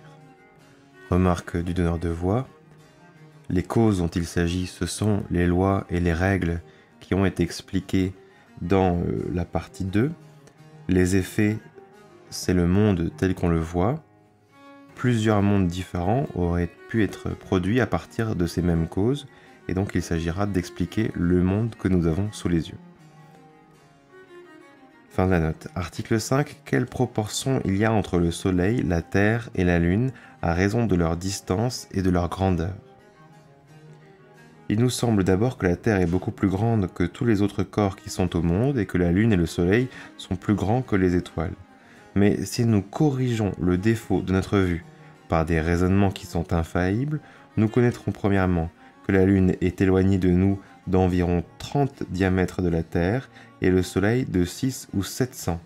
Speaker 1: Remarque du donneur de voix: les causes dont il s'agit, ce sont les lois et les règles qui ont été expliquées dans la partie 2. Les effets, c'est le monde tel qu'on le voit. Plusieurs mondes différents auraient pu être produits à partir de ces mêmes causes, et donc il s'agira d'expliquer le monde que nous avons sous les yeux. Fin de la note. Article 5. Quelle proportion il y a entre le Soleil, la Terre et la Lune à raison de leur distance et de leur grandeur? Il nous semble d'abord que la Terre est beaucoup plus grande que tous les autres corps qui sont au monde et que la Lune et le Soleil sont plus grands que les étoiles. Mais si nous corrigeons le défaut de notre vue par des raisonnements qui sont infaillibles, nous connaîtrons premièrement que la Lune est éloignée de nous d'environ 30 diamètres de la Terre et le Soleil de 6 ou 700.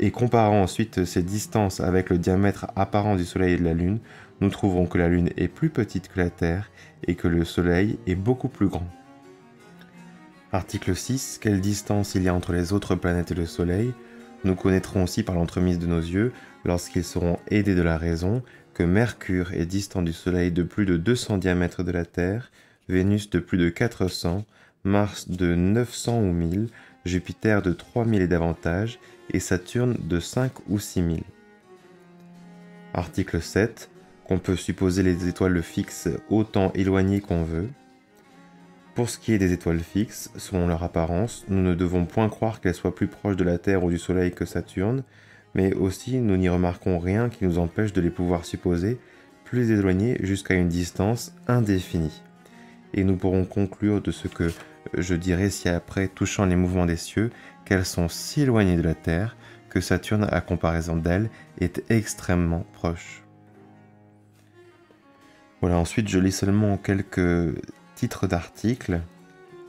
Speaker 1: Et comparant ensuite ces distances avec le diamètre apparent du Soleil et de la Lune, nous trouverons que la Lune est plus petite que la Terre et que le Soleil est beaucoup plus grand. Article 6. Quelle distance il y a entre les autres planètes et le Soleil? Nous connaîtrons aussi par l'entremise de nos yeux, lorsqu'ils seront aidés de la raison, que Mercure est distant du Soleil de plus de 200 diamètres de la Terre, Vénus de plus de 400, Mars de 900 ou 1000, Jupiter de 3000 et davantage, et Saturne de 5 ou 6000. Article 7. Qu'on peut supposer les étoiles fixes autant éloignées qu'on veut. Pour ce qui est des étoiles fixes, selon leur apparence, nous ne devons point croire qu'elles soient plus proches de la Terre ou du Soleil que Saturne, mais aussi nous n'y remarquons rien qui nous empêche de les pouvoir supposer plus éloignées jusqu'à une distance indéfinie. Et nous pourrons conclure de ce que je dirai ci-après touchant les mouvements des cieux, qu'elles sont si éloignées de la Terre que Saturne, à comparaison d'elle, est extrêmement proche. Voilà, ensuite je lis seulement quelques titres d'articles.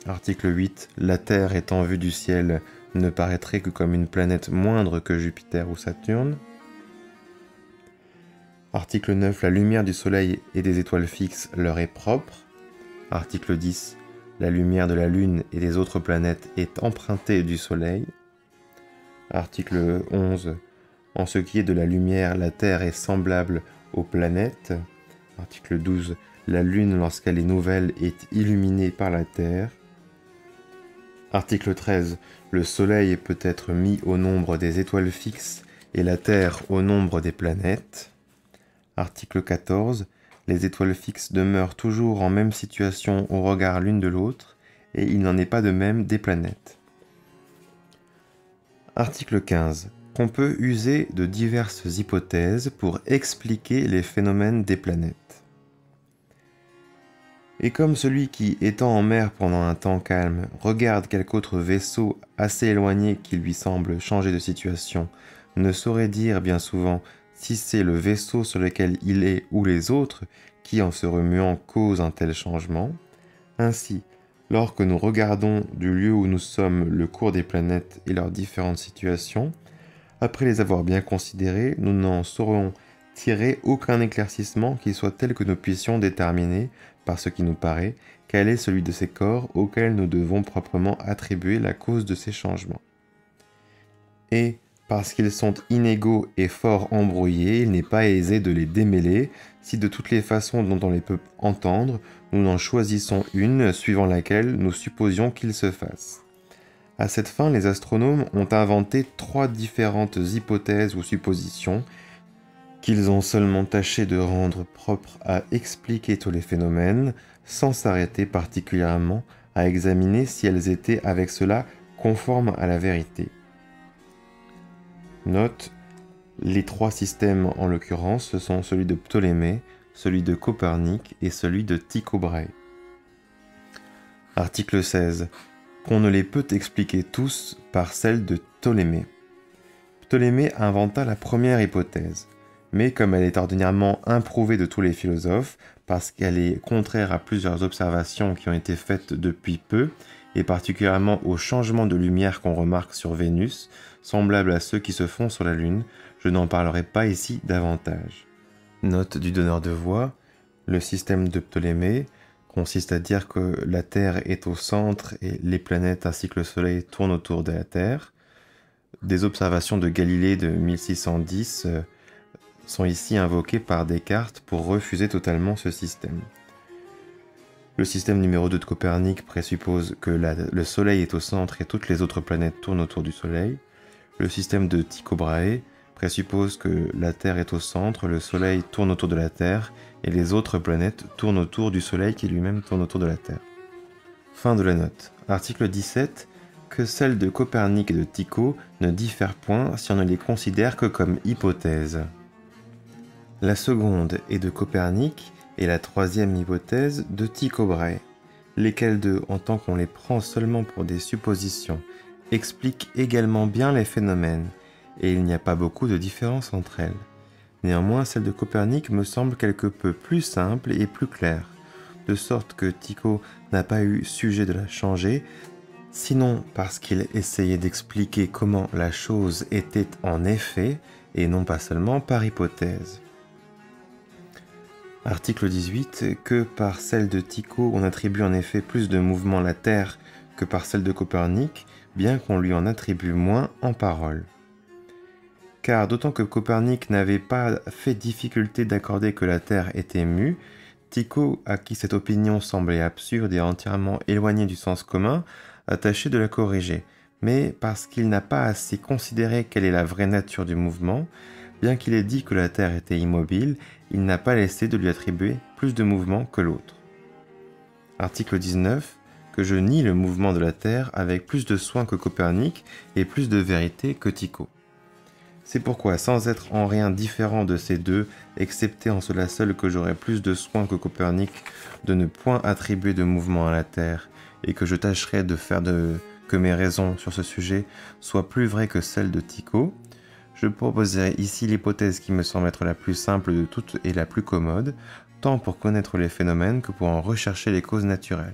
Speaker 1: Article 8. La Terre étant vue du ciel ne paraîtrait que comme une planète moindre que Jupiter ou Saturne. Article 9. La lumière du Soleil et des étoiles fixes leur est propre. Article 10. La lumière de la Lune et des autres planètes est empruntée du Soleil. Article 11. En ce qui est de la lumière, la Terre est semblable aux planètes. Article 12. La Lune, lorsqu'elle est nouvelle, est illuminée par la Terre. Article 13. Le Soleil peut être mis au nombre des étoiles fixes et la Terre au nombre des planètes. Article 14. Les étoiles fixes demeurent toujours en même situation au regard l'une de l'autre, et il n'en est pas de même des planètes. Article 15. Qu'on peut user de diverses hypothèses pour expliquer les phénomènes des planètes. Et comme celui qui, étant en mer pendant un temps calme, regarde quelque autre vaisseau assez éloigné qui lui semble changer de situation, ne saurait dire bien souvent si c'est le vaisseau sur lequel il est ou les autres qui, en se remuant, causent un tel changement, ainsi, lorsque nous regardons du lieu où nous sommes le cours des planètes et leurs différentes situations, après les avoir bien considérées, nous n'en saurons tirer aucun éclaircissement qui soit tel que nous puissions déterminer, par ce qui nous paraît, quel est celui de ces corps auxquels nous devons proprement attribuer la cause de ces changements. Et, parce qu'ils sont inégaux et fort embrouillés, il n'est pas aisé de les démêler, si de toutes les façons dont on les peut entendre, nous n'en choisissons une suivant laquelle nous supposions qu'ils se fassent. À cette fin, les astronomes ont inventé 3 différentes hypothèses ou suppositions qu'ils ont seulement tâché de rendre propres à expliquer tous les phénomènes, sans s'arrêter particulièrement à examiner si elles étaient avec cela conformes à la vérité. Note, les 3 systèmes en l'occurrence, ce sont celui de Ptolémée, celui de Copernic et celui de Tycho Brahe. Article 16. Qu'on ne les peut expliquer tous par celle de Ptolémée. Ptolémée inventa la première hypothèse, mais comme elle est ordinairement improuvée de tous les philosophes, parce qu'elle est contraire à plusieurs observations qui ont été faites depuis peu, et particulièrement aux changements de lumière qu'on remarque sur Vénus, semblables à ceux qui se font sur la Lune, je n'en parlerai pas ici davantage. Note du donneur de voix, le système de Ptolémée consiste à dire que la Terre est au centre et les planètes ainsi que le Soleil tournent autour de la Terre. Des observations de Galilée de 1610 sont ici invoquées par Descartes pour refuser totalement ce système. Le système numéro 2 de Copernic présuppose que le Soleil est au centre et toutes les autres planètes tournent autour du Soleil. Le système de Tycho Brahe présuppose que la Terre est au centre, le Soleil tourne autour de la Terre et les autres planètes tournent autour du Soleil qui lui-même tourne autour de la Terre. Fin de la note. Article 17. Que celles de Copernic et de Tycho ne diffèrent point si on ne les considère que comme hypothèses. La seconde est de Copernic et la troisième hypothèse de Tycho Brahe, lesquelles deux, en tant qu'on les prend seulement pour des suppositions, expliquent également bien les phénomènes, et il n'y a pas beaucoup de différence entre elles. Néanmoins, celle de Copernic me semble quelque peu plus simple et plus claire, de sorte que Tycho n'a pas eu sujet de la changer, sinon parce qu'il essayait d'expliquer comment la chose était en effet, et non pas seulement par hypothèse. Article 18. Que par celle de Tycho on attribue en effet plus de mouvement à la Terre que par celle de Copernic, bien qu'on lui en attribue moins en parole. Car d'autant que Copernic n'avait pas fait difficulté d'accorder que la Terre était mue, Tycho, à qui cette opinion semblait absurde et entièrement éloignée du sens commun, a tâché de la corriger, mais parce qu'il n'a pas assez considéré quelle est la vraie nature du mouvement, bien qu'il ait dit que la Terre était immobile, il n'a pas laissé de lui attribuer plus de mouvement que l'autre. Article 19. Que je nie le mouvement de la Terre avec plus de soin que Copernic et plus de vérité que Tycho. C'est pourquoi, sans être en rien différent de ces deux, excepté en cela seul que j'aurai plus de soin que Copernic de ne point attribuer de mouvement à la Terre, et que je tâcherai de faire que mes raisons sur ce sujet soient plus vraies que celles de Tycho, je proposerai ici l'hypothèse qui me semble être la plus simple de toutes et la plus commode, tant pour connaître les phénomènes que pour en rechercher les causes naturelles.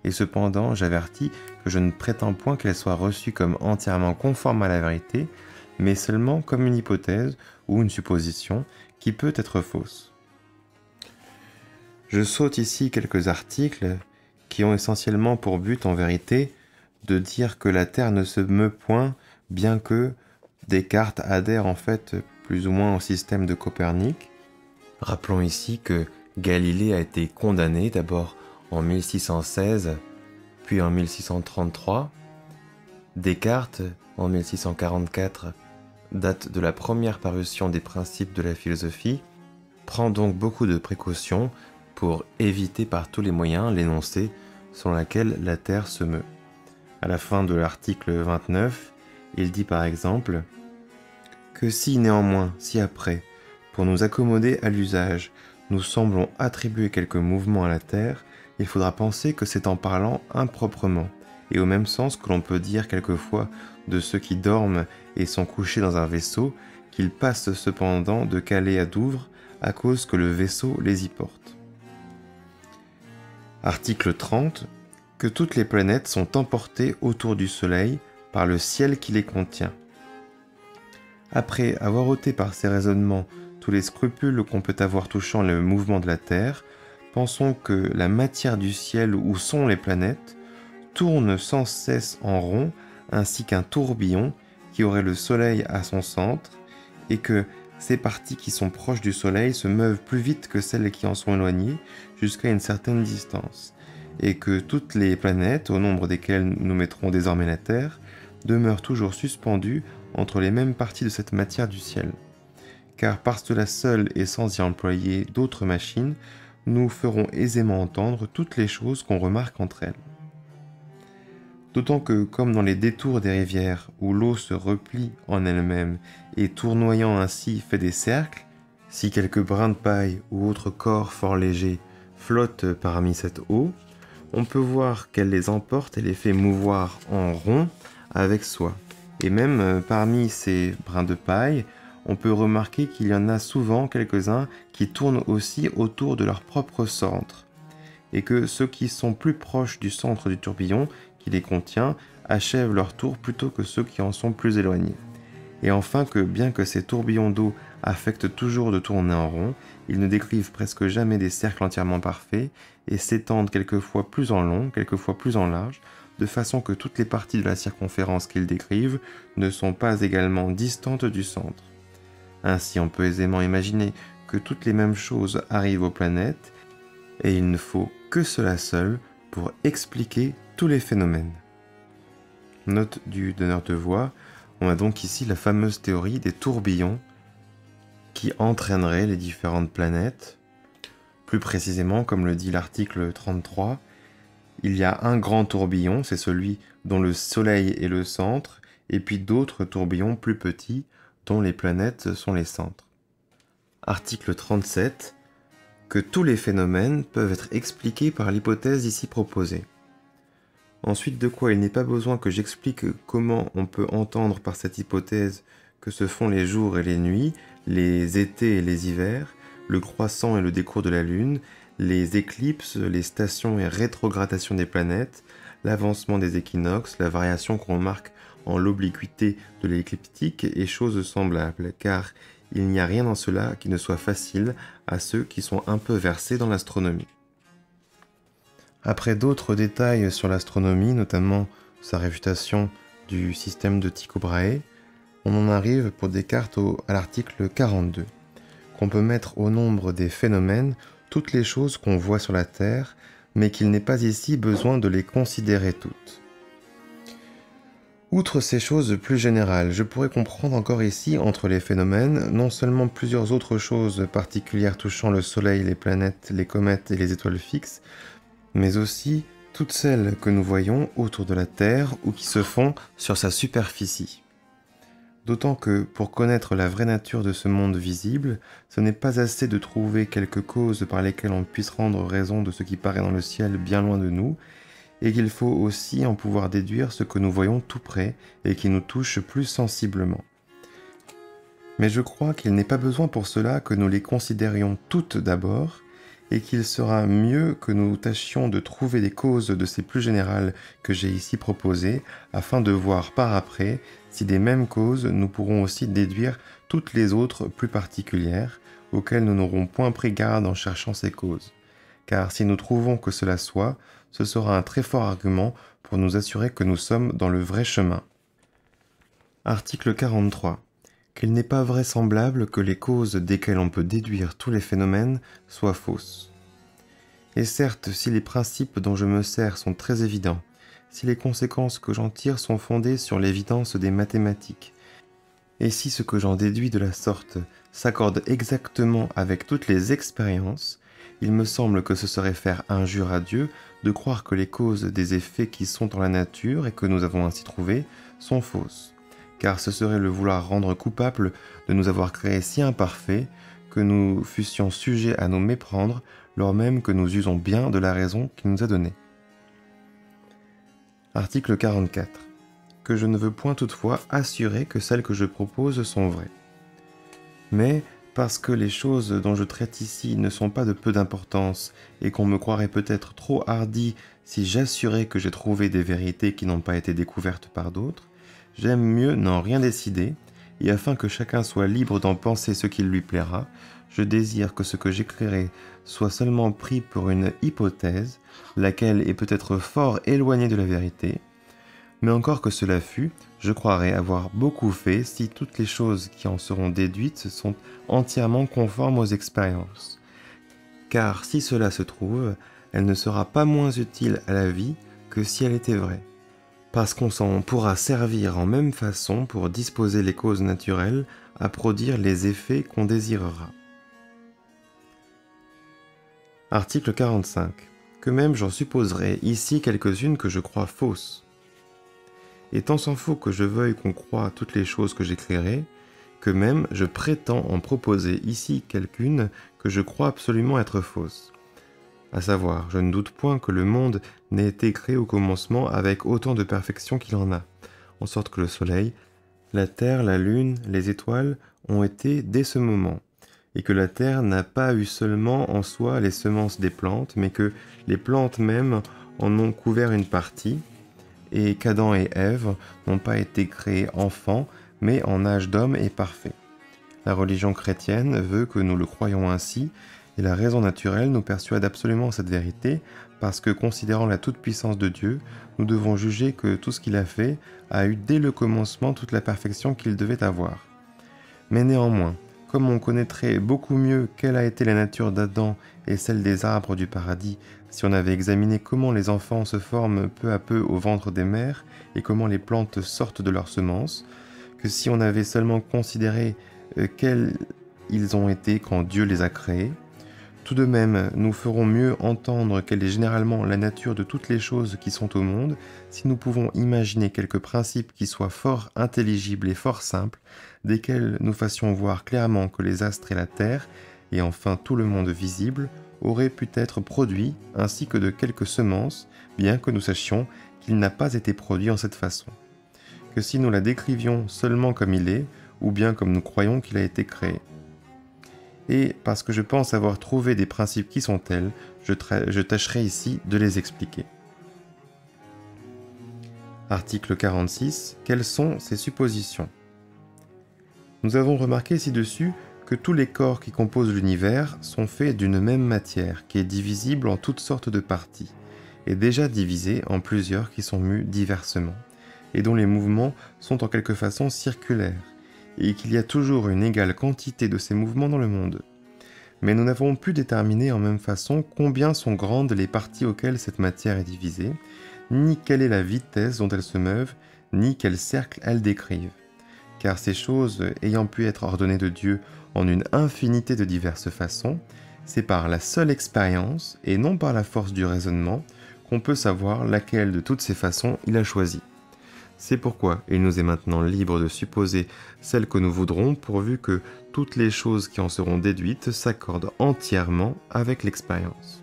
Speaker 1: Et cependant, j'avertis que je ne prétends point qu'elle soit reçue comme entièrement conforme à la vérité, mais seulement comme une hypothèse ou une supposition qui peut être fausse. Je saute ici quelques articles qui ont essentiellement pour but en vérité de dire que la Terre ne se meut point, bien que Descartes adhère en fait plus ou moins au système de Copernic. Rappelons ici que Galilée a été condamné d'abord en 1616, puis en 1633. Descartes, en 1644, date de la première parution des principes de la philosophie, prend donc beaucoup de précautions pour éviter par tous les moyens l'énoncé selon laquelle la Terre se meut. À la fin de l'article 29, il dit par exemple que si néanmoins, si après, pour nous accommoder à l'usage, nous semblons attribuer quelque mouvement à la Terre, il faudra penser que c'est en parlant improprement, et au même sens que l'on peut dire quelquefois de ceux qui dorment et sont couchés dans un vaisseau, qu'ils passent cependant de Calais à Douvres à cause que le vaisseau les y porte. Article 30. Que toutes les planètes sont emportées autour du Soleil par le ciel qui les contient. Après avoir ôté par ces raisonnements tous les scrupules qu'on peut avoir touchant le mouvement de la Terre, pensons que la matière du ciel où sont les planètes tourne sans cesse en rond, ainsi qu'un tourbillon qui aurait le Soleil à son centre, et que ces parties qui sont proches du Soleil se meuvent plus vite que celles qui en sont éloignées, jusqu'à une certaine distance, et que toutes les planètes, au nombre desquelles nous mettrons désormais la Terre, demeurent toujours suspendues entre les mêmes parties de cette matière du ciel. Car par cela seul et sans y employer d'autres machines, nous ferons aisément entendre toutes les choses qu'on remarque entre elles. D'autant que, comme dans les détours des rivières, où l'eau se replie en elle-même et tournoyant ainsi fait des cercles, si quelques brins de paille ou autres corps fort légers flottent parmi cette eau, on peut voir qu'elle les emporte et les fait mouvoir en rond avec soi. Et même parmi ces brins de paille, on peut remarquer qu'il y en a souvent quelques-uns qui tournent aussi autour de leur propre centre, et que ceux qui sont plus proches du centre du tourbillon qui les contient achèvent leur tour plutôt que ceux qui en sont plus éloignés. Et enfin que, bien que ces tourbillons d'eau affectent toujours de tourner en rond, ils ne décrivent presque jamais des cercles entièrement parfaits et s'étendent quelquefois plus en long, quelquefois plus en large, de façon que toutes les parties de la circonférence qu'ils décrivent ne sont pas également distantes du centre. Ainsi, on peut aisément imaginer que toutes les mêmes choses arrivent aux planètes, et il ne faut que cela seul pour expliquer tous les phénomènes. Note du donneur de voix, on a donc ici la fameuse théorie des tourbillons qui entraînerait les différentes planètes. Plus précisément, comme le dit l'article 33, il y a un grand tourbillon, c'est celui dont le Soleil est le centre, et puis d'autres tourbillons plus petits dont les planètes sont les centres. Article 37, que tous les phénomènes peuvent être expliqués par l'hypothèse ici proposée. Ensuite, de quoi il n'est pas besoin que j'explique comment on peut entendre par cette hypothèse que se font les jours et les nuits, les étés et les hivers, le croissant et le décours de la Lune, les éclipses, les stations et rétrogradations des planètes, l'avancement des équinoxes, la variation qu'on remarque en l'obliquité de l'écliptique et choses semblables, car il n'y a rien dans cela qui ne soit facile à ceux qui sont un peu versés dans l'astronomie. Après d'autres détails sur l'astronomie, notamment sa réfutation du système de Tycho Brahe, on en arrive pour Descartes à l'article 42, qu'on peut mettre au nombre des phénomènes toutes les choses qu'on voit sur la Terre, mais qu'il n'est pas ici besoin de les considérer toutes. Outre ces choses plus générales, je pourrais comprendre encore ici, entre les phénomènes, non seulement plusieurs autres choses particulières touchant le Soleil, les planètes, les comètes et les étoiles fixes, mais aussi toutes celles que nous voyons autour de la Terre ou qui se font sur sa superficie. D'autant que, pour connaître la vraie nature de ce monde visible, ce n'est pas assez de trouver quelques causes par lesquelles on puisse rendre raison de ce qui paraît dans le ciel bien loin de nous, et qu'il faut aussi en pouvoir déduire ce que nous voyons tout près et qui nous touche plus sensiblement. Mais je crois qu'il n'est pas besoin pour cela que nous les considérions toutes d'abord, et qu'il sera mieux que nous tâchions de trouver des causes de ces plus générales que j'ai ici proposées, afin de voir par après si des mêmes causes nous pourrons aussi déduire toutes les autres plus particulières, auxquelles nous n'aurons point pris garde en cherchant ces causes. Car si nous trouvons que cela soit, ce sera un très fort argument pour nous assurer que nous sommes dans le vrai chemin. Article 43. Qu'il n'est pas vraisemblable que les causes desquelles on peut déduire tous les phénomènes soient fausses. Et certes, si les principes dont je me sers sont très évidents, si les conséquences que j'en tire sont fondées sur l'évidence des mathématiques, et si ce que j'en déduis de la sorte s'accorde exactement avec toutes les expériences, il me semble que ce serait faire injure à Dieu de croire que les causes des effets qui sont dans la nature et que nous avons ainsi trouvés sont fausses, car ce serait le vouloir rendre coupable de nous avoir créés si imparfaits que nous fussions sujets à nous méprendre, lors même que nous usons bien de la raison qu'il nous a donnée. Article 44. Que je ne veux point toutefois assurer que celles que je propose sont vraies. Mais, parce que les choses dont je traite ici ne sont pas de peu d'importance et qu'on me croirait peut-être trop hardi si j'assurais que j'ai trouvé des vérités qui n'ont pas été découvertes par d'autres, j'aime mieux n'en rien décider et afin que chacun soit libre d'en penser ce qu'il lui plaira, je désire que ce que j'écrirai soit seulement pris pour une hypothèse, laquelle est peut-être fort éloignée de la vérité, mais encore que cela fût, je croirais avoir beaucoup fait si toutes les choses qui en seront déduites sont entièrement conformes aux expériences. Car si cela se trouve, elle ne sera pas moins utile à la vie que si elle était vraie, parce qu'on s'en pourra servir en même façon pour disposer les causes naturelles à produire les effets qu'on désirera. Article 45. Que même j'en supposerai ici quelques-unes que je crois fausses. Et tant s'en faut que je veuille qu'on croie toutes les choses que j'écrirai, que même je prétends en proposer ici quelques-unes que je crois absolument être fausses. À savoir, je ne doute point que le monde n'ait été créé au commencement avec autant de perfection qu'il en a, en sorte que le soleil, la terre, la lune, les étoiles ont été dès ce moment, et que la terre n'a pas eu seulement en soi les semences des plantes, mais que les plantes mêmes en ont couvert une partie, et qu'Adam et Ève n'ont pas été créés enfants, mais en âge d'homme et parfait. La religion chrétienne veut que nous le croyions ainsi, et la raison naturelle nous persuade absolument cette vérité, parce que, considérant la toute-puissance de Dieu, nous devons juger que tout ce qu'il a fait a eu dès le commencement toute la perfection qu'il devait avoir. Mais néanmoins, comme on connaîtrait beaucoup mieux quelle a été la nature d'Adam et celle des arbres du paradis, si on avait examiné comment les enfants se forment peu à peu au ventre des mères et comment les plantes sortent de leurs semences, que si on avait seulement considéré quels ils ont été quand Dieu les a créés, tout de même, nous ferons mieux entendre quelle est généralement la nature de toutes les choses qui sont au monde, si nous pouvons imaginer quelques principes qui soient fort intelligibles et fort simples, desquels nous fassions voir clairement que les astres et la terre, et enfin tout le monde visible, auraient pu être produits, ainsi que de quelques semences, bien que nous sachions qu'il n'a pas été produit en cette façon. Que si nous la décrivions seulement comme il est, ou bien comme nous croyons qu'il a été créé. Et parce que je pense avoir trouvé des principes qui sont tels, je tâcherai ici de les expliquer. Article 46. Quelles sont ces suppositions? Nous avons remarqué ci-dessus que tous les corps qui composent l'univers sont faits d'une même matière, qui est divisible en toutes sortes de parties, et déjà divisée en plusieurs qui sont mus diversement, et dont les mouvements sont en quelque façon circulaires, et qu'il y a toujours une égale quantité de ces mouvements dans le monde. Mais nous n'avons pu déterminer en même façon combien sont grandes les parties auxquelles cette matière est divisée, ni quelle est la vitesse dont elles se meuvent, ni quel cercle elles décrivent. Car ces choses, ayant pu être ordonnées de Dieu en une infinité de diverses façons, c'est par la seule expérience, et non par la force du raisonnement, qu'on peut savoir laquelle de toutes ces façons il a choisi. C'est pourquoi il nous est maintenant libre de supposer celle que nous voudrons, pourvu que toutes les choses qui en seront déduites s'accordent entièrement avec l'expérience.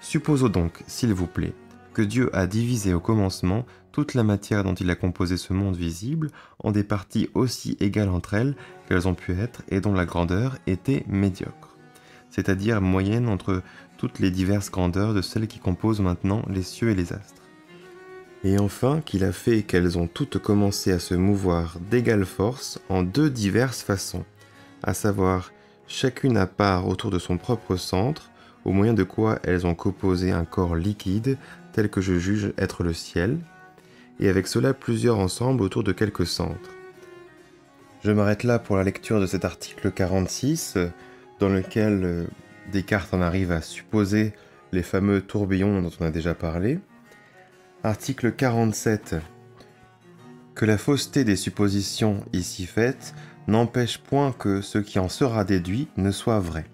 Speaker 1: Supposons donc, s'il vous plaît, que Dieu a divisé au commencement toute la matière dont il a composé ce monde visible en des parties aussi égales entre elles qu'elles ont pu être et dont la grandeur était médiocre, c'est-à-dire moyenne entre toutes les diverses grandeurs de celles qui composent maintenant les cieux et les astres. Et enfin qu'il a fait qu'elles ont toutes commencé à se mouvoir d'égale force en deux diverses façons, à savoir chacune à part autour de son propre centre, au moyen de quoi elles ont composé un corps liquide tel que je juge être le ciel, et avec cela plusieurs ensemble autour de quelques centres. Je m'arrête là pour la lecture de cet article 46, dans lequel Descartes en arrive à supposer les fameux tourbillons dont on a déjà parlé. Article 47. Que la fausseté des suppositions ici faites n'empêche point que ce qui en sera déduit ne soit vrai.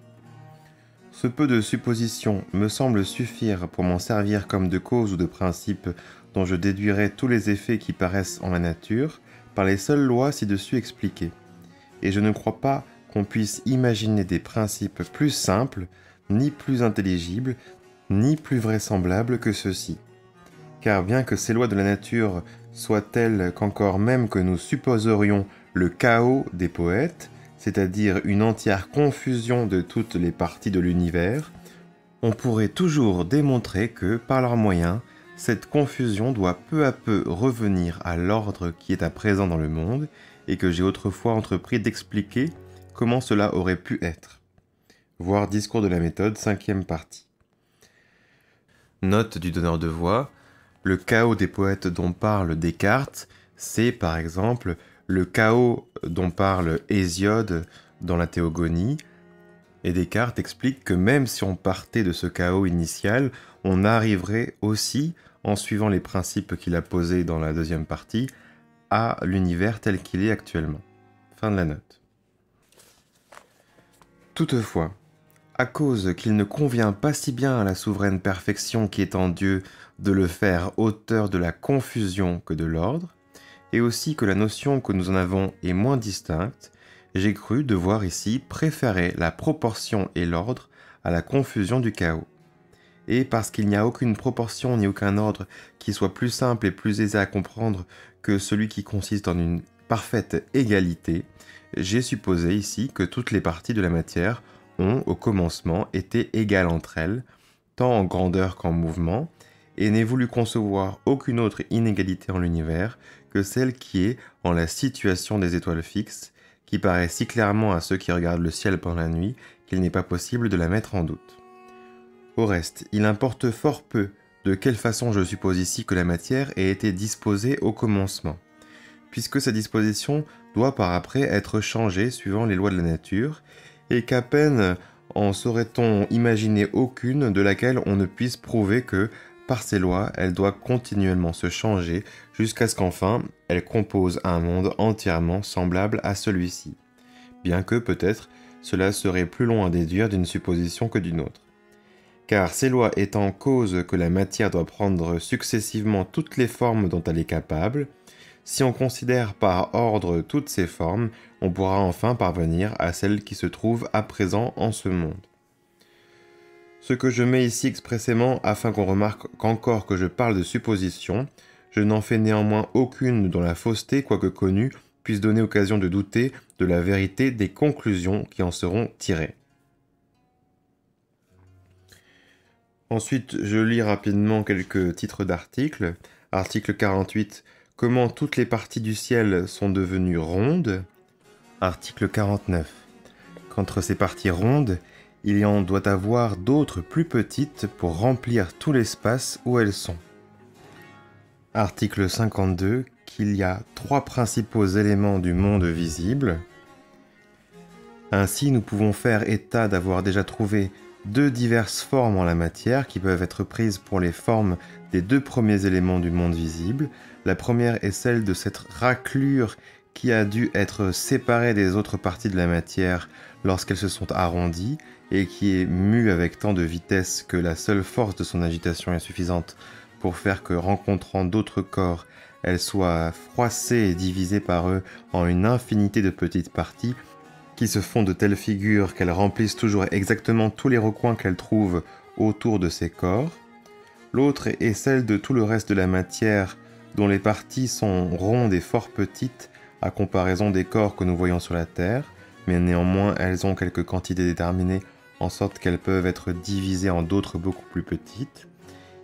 Speaker 1: Ce peu de suppositions me semble suffire pour m'en servir comme de cause ou de principe dont je déduirai tous les effets qui paraissent en la nature par les seules lois ci-dessus expliquées. Et je ne crois pas qu'on puisse imaginer des principes plus simples, ni plus intelligibles, ni plus vraisemblables que ceux-ci. Car bien que ces lois de la nature soient telles qu'encore même que nous supposerions le chaos des poètes, c'est-à-dire une entière confusion de toutes les parties de l'univers, on pourrait toujours démontrer que, par leurs moyens, cette confusion doit peu à peu revenir à l'ordre qui est à présent dans le monde, et que j'ai autrefois entrepris d'expliquer comment cela aurait pu être. Voir Discours de la méthode, 5e partie. Note du donneur de voix. Le chaos des poètes dont parle Descartes, c'est par exemple le chaos dont parle Hésiode dans la Théogonie. Et Descartes explique que même si on partait de ce chaos initial, on arriverait aussi, en suivant les principes qu'il a posés dans la 2e partie, à l'univers tel qu'il est actuellement. Fin de la note. Toutefois, à cause qu'il ne convient pas si bien à la souveraine perfection qui est en Dieu de le faire auteur de la confusion que de l'ordre, et aussi que la notion que nous en avons est moins distincte, j'ai cru devoir ici préférer la proportion et l'ordre à la confusion du chaos. Et parce qu'il n'y a aucune proportion ni aucun ordre qui soit plus simple et plus aisé à comprendre que celui qui consiste en une parfaite égalité, j'ai supposé ici que toutes les parties de la matière ont, au commencement, été égales entre elles, tant en grandeur qu'en mouvement, et n'ai voulu concevoir aucune autre inégalité en l'univers que celle qui est en la situation des étoiles fixes, qui paraît si clairement à ceux qui regardent le ciel pendant la nuit qu'il n'est pas possible de la mettre en doute. Au reste, il importe fort peu de quelle façon je suppose ici que la matière ait été disposée au commencement, puisque sa disposition doit par après être changée suivant les lois de la nature, et qu'à peine en saurait-on imaginer aucune de laquelle on ne puisse prouver que, par ces lois, elle doit continuellement se changer jusqu'à ce qu'enfin elle compose un monde entièrement semblable à celui-ci, bien que peut-être cela serait plus long à déduire d'une supposition que d'une autre. Car ces lois étant cause que la matière doit prendre successivement toutes les formes dont elle est capable, si on considère par ordre toutes ces formes, on pourra enfin parvenir à celle qui se trouve à présent en ce monde. Ce que je mets ici expressément afin qu'on remarque qu'encore que je parle de supposition, je n'en fais néanmoins aucune dont la fausseté, quoique connue, puisse donner occasion de douter de la vérité des conclusions qui en seront tirées. Ensuite, je lis rapidement quelques titres d'articles. Article 48. Comment toutes les parties du ciel sont devenues rondes. Article 49. Qu'entre ces parties rondes, il y en doit avoir d'autres plus petites pour remplir tout l'espace où elles sont. Article 52. Qu'il y a 3 principaux éléments du monde visible. Ainsi, nous pouvons faire état d'avoir déjà trouvé 2 diverses formes en la matière qui peuvent être prises pour les formes des 2 premiers éléments du monde visible. La première est celle de cette raclure qui a dû être séparée des autres parties de la matière lorsqu'elles se sont arrondies et qui est mue avec tant de vitesse que la seule force de son agitation est suffisante pour faire que, rencontrant d'autres corps, elle soit froissée et divisée par eux en une infinité de petites parties qui se font de telles figures qu'elles remplissent toujours exactement tous les recoins qu'elles trouvent autour de ces corps. L'autre est celle de tout le reste de la matière, dont les parties sont rondes et fort petites à comparaison des corps que nous voyons sur la Terre, mais néanmoins elles ont quelques quantités déterminées en sorte qu'elles peuvent être divisées en d'autres beaucoup plus petites.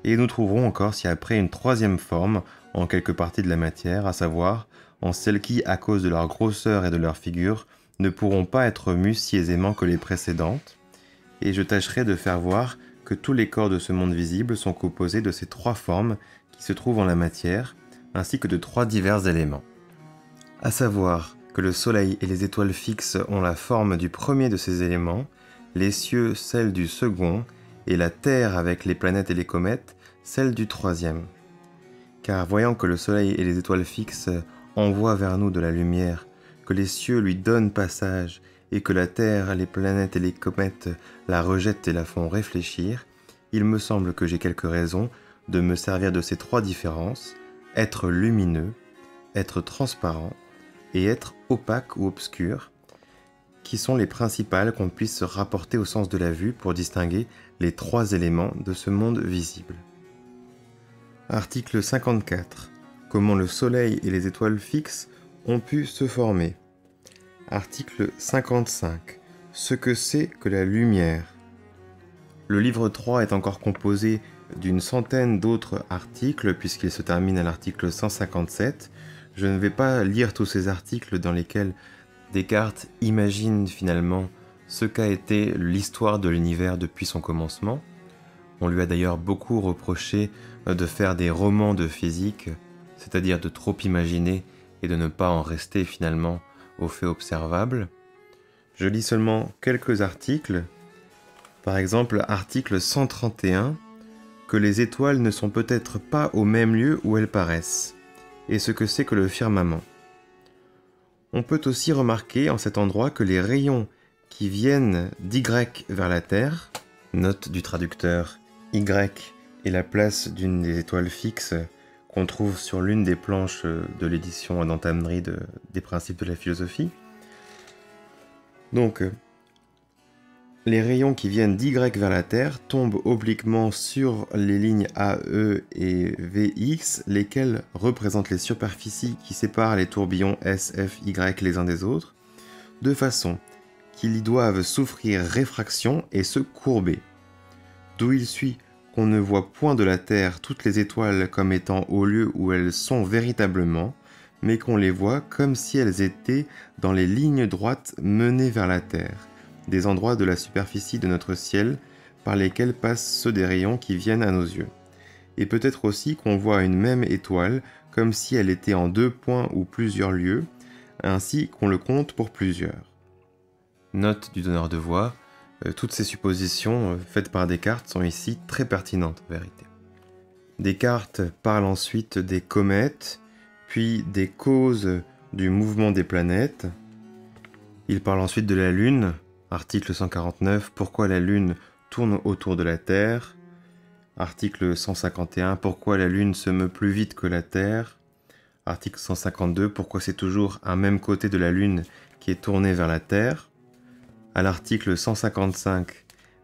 Speaker 1: Et nous trouverons encore ci-après une 3e forme en quelques parties de la matière, à savoir en celles qui, à cause de leur grosseur et de leur figure, ne pourront pas être mues si aisément que les précédentes, et je tâcherai de faire voir que tous les corps de ce monde visible sont composés de ces 3 formes qui se trouvent en la matière, ainsi que de 3 divers éléments. À savoir que le Soleil et les étoiles fixes ont la forme du premier de ces éléments, les cieux celle du second, et la Terre avec les planètes et les comètes celle du 3e. Car voyant que le Soleil et les étoiles fixes envoient vers nous de la lumière, que les cieux lui donnent passage et que la Terre, les planètes et les comètes la rejettent et la font réfléchir, il me semble que j'ai quelques raisons de me servir de ces 3 différences, être lumineux, être transparent et être opaque ou obscur, qui sont les principales qu'on puisse se rapporter au sens de la vue pour distinguer les 3 éléments de ce monde visible. Article 54. Comment le Soleil et les étoiles fixes ont pu se former. Article 55. Ce que c'est que la lumière. Le livre 3 est encore composé d'une centaine d'autres articles puisqu'il se termine à l'article 157. Je ne vais pas lire tous ces articles dans lesquels Descartes imagine finalement ce qu'a été l'histoire de l'univers depuis son commencement. On lui a d'ailleurs beaucoup reproché de faire des romans de physique, c'est-à-dire de trop imaginer et de ne pas en rester finalement aux faits observables. Je lis seulement quelques articles. Par exemple, article 131, que les étoiles ne sont peut-être pas au même lieu où elles paraissent, et ce que c'est que le firmament. On peut aussi remarquer en cet endroit que les rayons qui viennent d'Y vers la Terre, note du traducteur, Y est la place d'une des étoiles fixes qu'on trouve sur l'une des planches de l'édition d'Antamnerie des principes de la philosophie. Donc, les rayons qui viennent d'Y vers la Terre tombent obliquement sur les lignes AE et VX, lesquelles représentent les superficies qui séparent les tourbillons S, F, Y les uns des autres, de façon qu'ils y doivent souffrir réfraction et se courber. D'où il suit qu'on ne voit point de la Terre toutes les étoiles comme étant au lieu où elles sont véritablement, mais qu'on les voit comme si elles étaient dans les lignes droites menées vers la Terre, des endroits de la superficie de notre ciel par lesquels passent ceux des rayons qui viennent à nos yeux. Et peut-être aussi qu'on voit une même étoile comme si elle était en 2 points ou plusieurs lieux, ainsi qu'on le compte pour plusieurs. Note du donneur de voix, toutes ces suppositions faites par Descartes sont ici très pertinentes en vérité. Descartes parle ensuite des comètes, puis des causes du mouvement des planètes. Il parle ensuite de la Lune, article 149, pourquoi la Lune tourne autour de la Terre. Article 151, pourquoi la Lune se meut plus vite que la Terre. Article 152, pourquoi c'est toujours un même côté de la Lune qui est tourné vers la Terre. À l'article 155,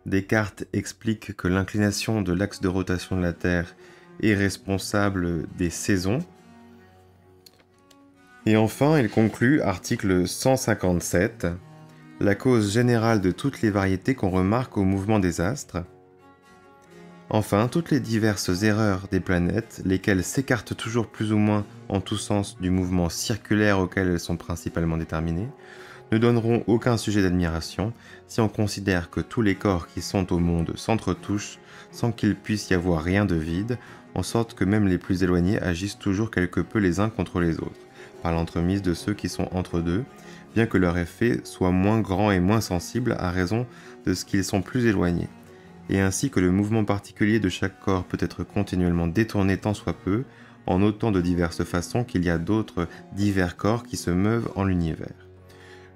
Speaker 1: Descartes explique que l'inclination de l'axe de rotation de la Terre est responsable des saisons. Et enfin, il conclut, article 157, la cause générale de toutes les variétés qu'on remarque au mouvement des astres. Enfin, toutes les diverses erreurs des planètes, lesquelles s'écartent toujours plus ou moins en tous sens du mouvement circulaire auquel elles sont principalement déterminées, ne donneront aucun sujet d'admiration si on considère que tous les corps qui sont au monde s'entretouchent sans qu'il puisse y avoir rien de vide, en sorte que même les plus éloignés agissent toujours quelque peu les uns contre les autres, par l'entremise de ceux qui sont entre deux, bien que leur effet soit moins grand et moins sensible à raison de ce qu'ils sont plus éloignés, et ainsi que le mouvement particulier de chaque corps peut être continuellement détourné tant soit peu, en autant de diverses façons qu'il y a d'autres divers corps qui se meuvent en l'univers.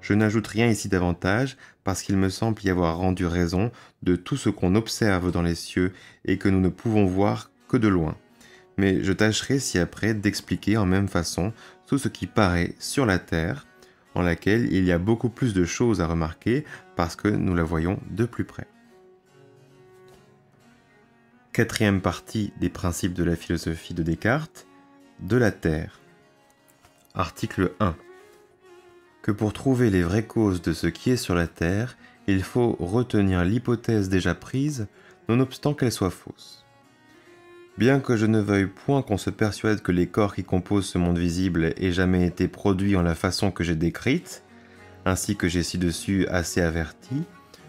Speaker 1: Je n'ajoute rien ici davantage, parce qu'il me semble y avoir rendu raison de tout ce qu'on observe dans les cieux et que nous ne pouvons voir que de loin. Mais je tâcherai ci-après d'expliquer en même façon tout ce qui paraît sur la Terre, en laquelle il y a beaucoup plus de choses à remarquer parce que nous la voyons de plus près. Quatrième partie des principes de la philosophie de Descartes, de la Terre. Article 1. Que pour trouver les vraies causes de ce qui est sur la Terre, il faut retenir l'hypothèse déjà prise, nonobstant qu'elle soit fausse. Bien que je ne veuille point qu'on se persuade que les corps qui composent ce monde visible aient jamais été produits en la façon que j'ai décrite, ainsi que j'ai ci-dessus assez averti,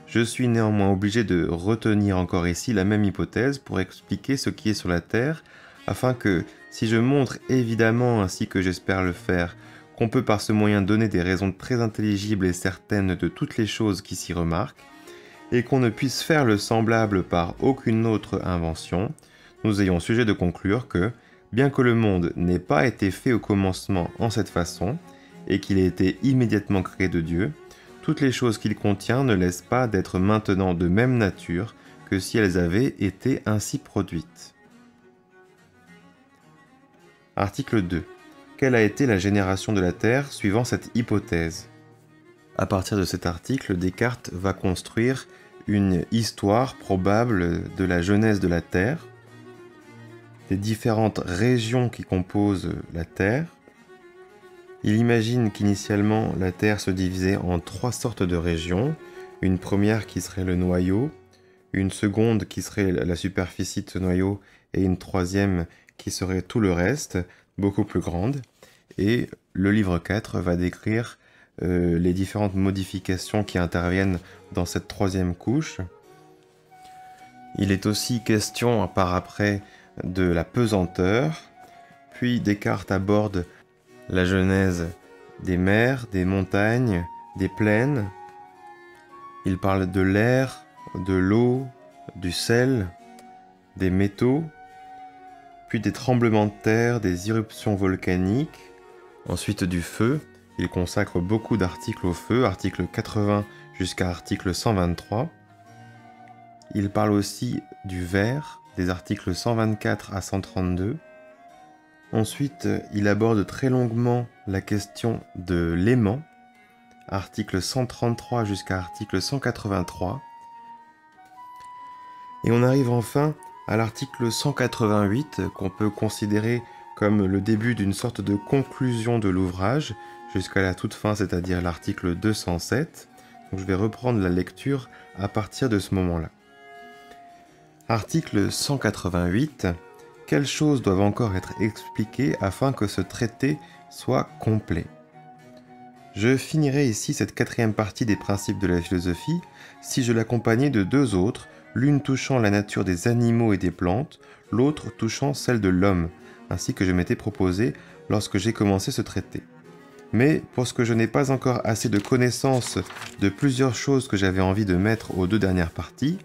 Speaker 1: je suis néanmoins obligé de retenir encore ici la même hypothèse pour expliquer ce qui est sur la Terre, afin que, si je montre évidemment, ainsi que j'espère le faire, qu'on peut par ce moyen donner des raisons très intelligibles et certaines de toutes les choses qui s'y remarquent, et qu'on ne puisse faire le semblable par aucune autre invention, nous ayons sujet de conclure que, bien que le monde n'ait pas été fait au commencement en cette façon, et qu'il ait été immédiatement créé de Dieu, toutes les choses qu'il contient ne laissent pas d'être maintenant de même nature que si elles avaient été ainsi produites. Article 2. Quelle a été la génération de la Terre suivant cette hypothèse? À partir de cet article, Descartes va construire une histoire probable de la genèse de la Terre, des différentes régions qui composent la Terre. Il imagine qu'initialement la Terre se divisait en 3 sortes de régions, une première qui serait le noyau, une seconde qui serait la superficie de ce noyau et une troisième qui serait tout le reste, beaucoup plus grande, Et le livre 4 va décrire les différentes modifications qui interviennent dans cette troisième couche. Il est aussi question par après de la pesanteur, puis Descartes aborde la genèse des mers, des montagnes, des plaines. Il parle de l'air, de l'eau, du sel, des métaux, puis des tremblements de terre, des éruptions volcaniques, ensuite du feu. Il consacre beaucoup d'articles au feu, article 80 jusqu'à article 123. Il parle aussi du verre, des articles 124 à 132. Ensuite, il aborde très longuement la question de l'aimant, article 133 jusqu'à article 183. Et on arrive enfin à l'article 188, qu'on peut considérer comme le début d'une sorte de conclusion de l'ouvrage, jusqu'à la toute fin, c'est-à-dire l'article 207. Donc je vais reprendre la lecture à partir de ce moment-là. Article 188. Quelles choses doivent encore être expliquées afin que ce traité soit complet? Je finirai ici cette quatrième partie des principes de la philosophie si je l'accompagnais de deux autres, l'une touchant la nature des animaux et des plantes, l'autre touchant celle de l'homme, ainsi que je m'étais proposé lorsque j'ai commencé ce traité. Mais pour ce que je n'ai pas encore assez de connaissances de plusieurs choses que j'avais envie de mettre aux deux dernières parties,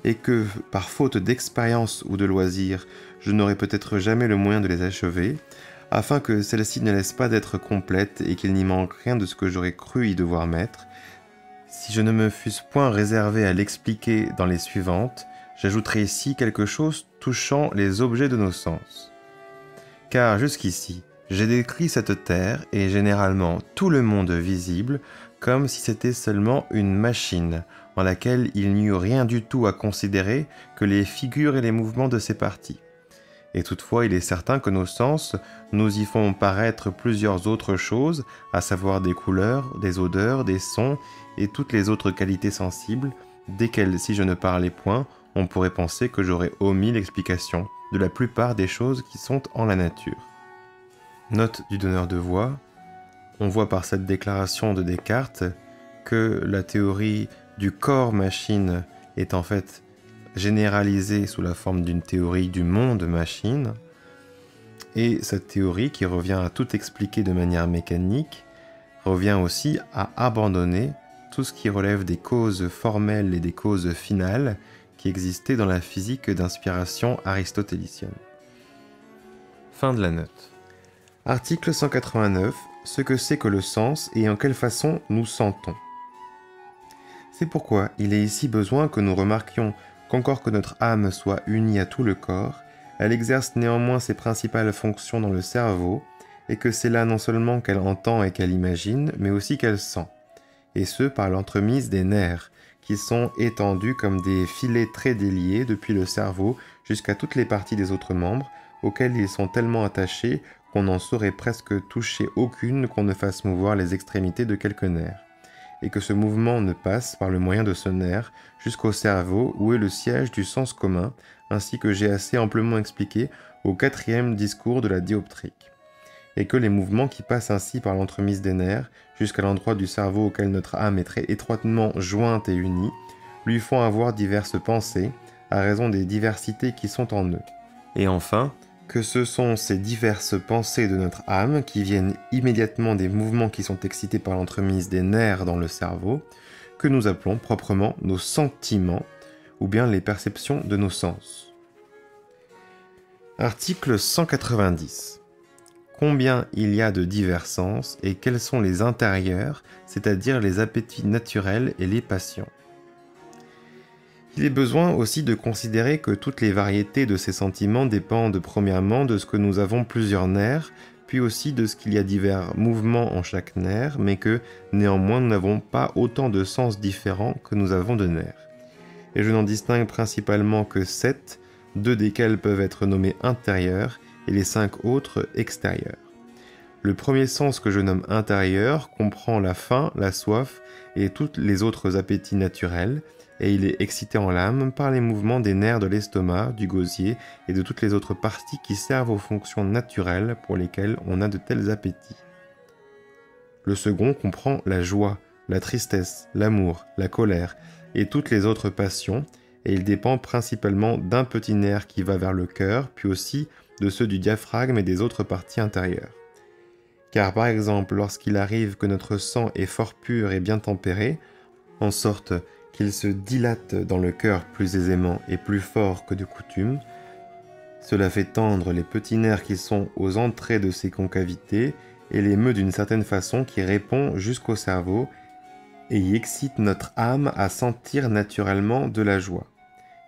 Speaker 1: et que, par faute d'expérience ou de loisir, je n'aurai peut-être jamais le moyen de les achever, afin que celle-ci ne laisse pas d'être complète et qu'il n'y manque rien de ce que j'aurais cru y devoir mettre, si je ne me fusse point réservé à l'expliquer dans les suivantes, j'ajouterai ici quelque chose touchant les objets de nos sens. Car jusqu'ici, j'ai décrit cette terre et généralement tout le monde visible comme si c'était seulement une machine en laquelle il n'y eut rien du tout à considérer que les figures et les mouvements de ses parties. Et toutefois, il est certain que nos sens nous y font paraître plusieurs autres choses, à savoir des couleurs, des odeurs, des sons et toutes les autres qualités sensibles, desquelles, si je ne parlais point, on pourrait penser que j'aurais omis l'explication de la plupart des choses qui sont en la nature. Note du donneur de voix. On voit par cette déclaration de Descartes que la théorie du corps-machine est en fait généralisée sous la forme d'une théorie du monde-machine. Et cette théorie, qui revient à tout expliquer de manière mécanique, revient aussi à abandonner tout ce qui relève des causes formelles et des causes finales qui existaient dans la physique d'inspiration aristotélicienne. Fin de la note. Article 189. Ce que c'est que le sens et en quelle façon nous sentons. C'est pourquoi il est ici besoin que nous remarquions qu'encore que notre âme soit unie à tout le corps, elle exerce néanmoins ses principales fonctions dans le cerveau, et que c'est là non seulement qu'elle entend et qu'elle imagine, mais aussi qu'elle sent, et ce par l'entremise des nerfs, qui sont étendus comme des filets très déliés depuis le cerveau jusqu'à toutes les parties des autres membres, auxquels ils sont tellement attachés qu'on n'en saurait presque toucher aucune qu'on ne fasse mouvoir les extrémités de quelques nerfs, et que ce mouvement ne passe par le moyen de ce nerf jusqu'au cerveau où est le siège du sens commun, ainsi que j'ai assez amplement expliqué au 4e discours de la dioptrique, et que les mouvements qui passent ainsi par l'entremise des nerfs jusqu'à l'endroit du cerveau auquel notre âme est très étroitement jointe et unie, lui font avoir diverses pensées, à raison des diversités qui sont en eux. Et enfin, que ce sont ces diverses pensées de notre âme qui viennent immédiatement des mouvements qui sont excités par l'entremise des nerfs dans le cerveau, que nous appelons proprement nos sentiments, ou bien les perceptions de nos sens. Article 190. Combien il y a de divers sens et quels sont les intérieurs, c'est-à-dire les appétits naturels et les passions. Il est besoin aussi de considérer que toutes les variétés de ces sentiments dépendent premièrement de ce que nous avons plusieurs nerfs, puis aussi de ce qu'il y a divers mouvements en chaque nerf, mais que néanmoins nous n'avons pas autant de sens différents que nous avons de nerfs. Et je n'en distingue principalement que 7, 2 desquels peuvent être nommés intérieurs et les 5 autres extérieurs. Le premier sens que je nomme intérieur comprend la faim, la soif et tous les autres appétits naturels, et il est excité en l'âme par les mouvements des nerfs de l'estomac, du gosier et de toutes les autres parties qui servent aux fonctions naturelles pour lesquelles on a de tels appétits. Le second comprend la joie, la tristesse, l'amour, la colère et toutes les autres passions, et il dépend principalement d'un petit nerf qui va vers le cœur, puis aussi de ceux du diaphragme et des autres parties intérieures. Car par exemple, lorsqu'il arrive que notre sang est fort pur et bien tempéré, en sorte qu'il se dilate dans le cœur plus aisément et plus fort que de coutume, cela fait tendre les petits nerfs qui sont aux entrées de ces concavités et les meut d'une certaine façon qui répond jusqu'au cerveau et y excite notre âme à sentir naturellement de la joie.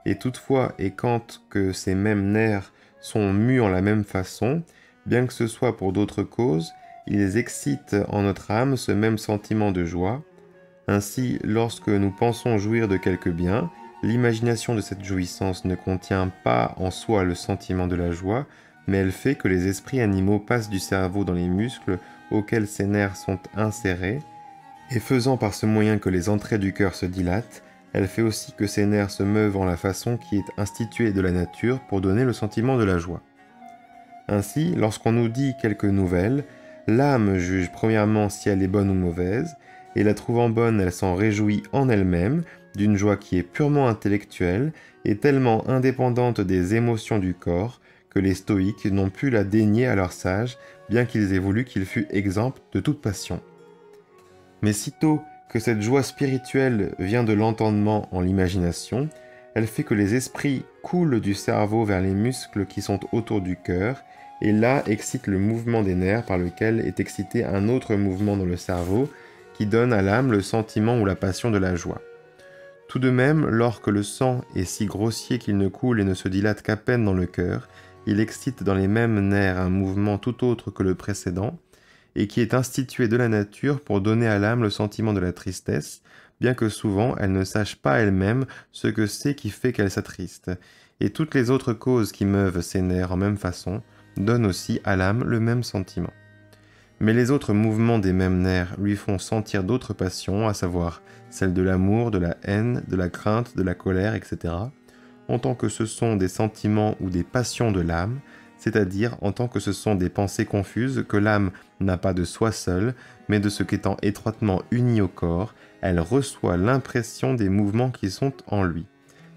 Speaker 1: Et toutefois, et quand que ces mêmes nerfs sont mus en la même façon, bien que ce soit pour d'autres causes, ils excitent en notre âme ce même sentiment de joie. Ainsi, lorsque nous pensons jouir de quelque bien, l'imagination de cette jouissance ne contient pas en soi le sentiment de la joie, mais elle fait que les esprits animaux passent du cerveau dans les muscles auxquels ces nerfs sont insérés, et faisant par ce moyen que les entrées du cœur se dilatent, elle fait aussi que ces nerfs se meuvent en la façon qui est instituée de la nature pour donner le sentiment de la joie. Ainsi, lorsqu'on nous dit quelque nouvelle, l'âme juge premièrement si elle est bonne ou mauvaise, et la trouvant bonne, elle s'en réjouit en elle-même, d'une joie qui est purement intellectuelle et tellement indépendante des émotions du corps que les stoïques n'ont pu la dénier à leurs sages, bien qu'ils aient voulu qu'il fût exempt de toute passion. Mais sitôt que cette joie spirituelle vient de l'entendement en l'imagination, elle fait que les esprits coulent du cerveau vers les muscles qui sont autour du cœur, et là excite le mouvement des nerfs par lequel est excité un autre mouvement dans le cerveau, qui donne à l'âme le sentiment ou la passion de la joie. Tout de même, lorsque le sang est si grossier qu'il ne coule et ne se dilate qu'à peine dans le cœur, il excite dans les mêmes nerfs un mouvement tout autre que le précédent, et qui est institué de la nature pour donner à l'âme le sentiment de la tristesse, bien que souvent elle ne sache pas elle-même ce que c'est qui fait qu'elle s'attriste, et toutes les autres causes qui meuvent ces nerfs en même façon donnent aussi à l'âme le même sentiment. Mais les autres mouvements des mêmes nerfs lui font sentir d'autres passions, à savoir celles de l'amour, de la haine, de la crainte, de la colère, etc., en tant que ce sont des sentiments ou des passions de l'âme, c'est-à-dire en tant que ce sont des pensées confuses que l'âme n'a pas de soi seule, mais de ce qu'étant étroitement unie au corps, elle reçoit l'impression des mouvements qui sont en lui.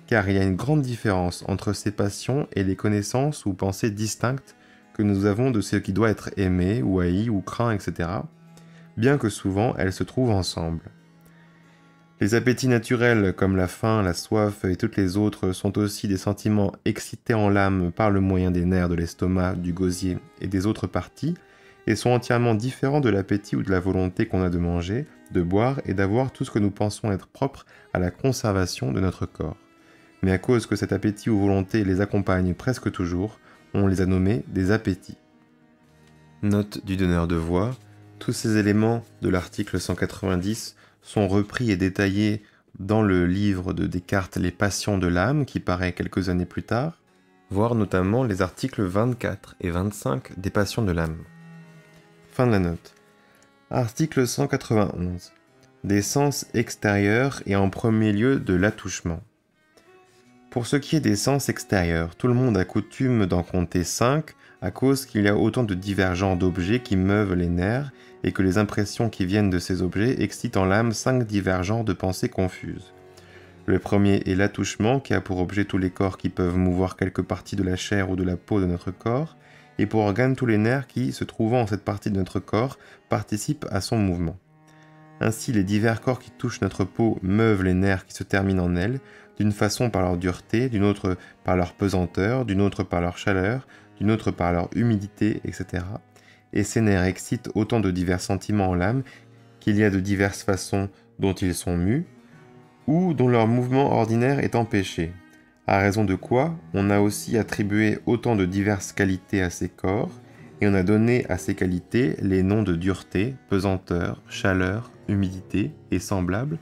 Speaker 1: Car il y a une grande différence entre ces passions et les connaissances ou pensées distinctes que nous avons de ce qui doit être aimé, ou haï, ou craint, etc., bien que souvent elles se trouvent ensemble. Les appétits naturels comme la faim, la soif et toutes les autres sont aussi des sentiments excités en l'âme par le moyen des nerfs de l'estomac, du gosier et des autres parties, et sont entièrement différents de l'appétit ou de la volonté qu'on a de manger, de boire et d'avoir tout ce que nous pensons être propre à la conservation de notre corps. Mais à cause que cet appétit ou volonté les accompagne presque toujours, on les a nommés des appétits. Note du donneur de voix, tous ces éléments de l'article 190 sont repris et détaillés dans le livre de Descartes Les Passions de l'âme, qui paraît quelques années plus tard, voire notamment les articles 24 et 25 des Passions de l'âme. Fin de la note. Article 191. Des sens extérieurs et en premier lieu de l'attouchement. Pour ce qui est des sens extérieurs, tout le monde a coutume d'en compter 5 à cause qu'il y a autant de divergents d'objets qui meuvent les nerfs et que les impressions qui viennent de ces objets excitent en l'âme 5 divergents de pensées confuses. Le premier est l'attouchement qui a pour objet tous les corps qui peuvent mouvoir quelque partie de la chair ou de la peau de notre corps et pour organe tous les nerfs qui, se trouvant en cette partie de notre corps, participent à son mouvement. Ainsi, les divers corps qui touchent notre peau meuvent les nerfs qui se terminent en elle, d'une façon par leur dureté, d'une autre par leur pesanteur, d'une autre par leur chaleur, d'une autre par leur humidité, etc. Et ces nerfs excitent autant de divers sentiments en l'âme qu'il y a de diverses façons dont ils sont mus, ou dont leur mouvement ordinaire est empêché, à raison de quoi on a aussi attribué autant de diverses qualités à ces corps, et on a donné à ces qualités les noms de dureté, pesanteur, chaleur, humidité et semblables,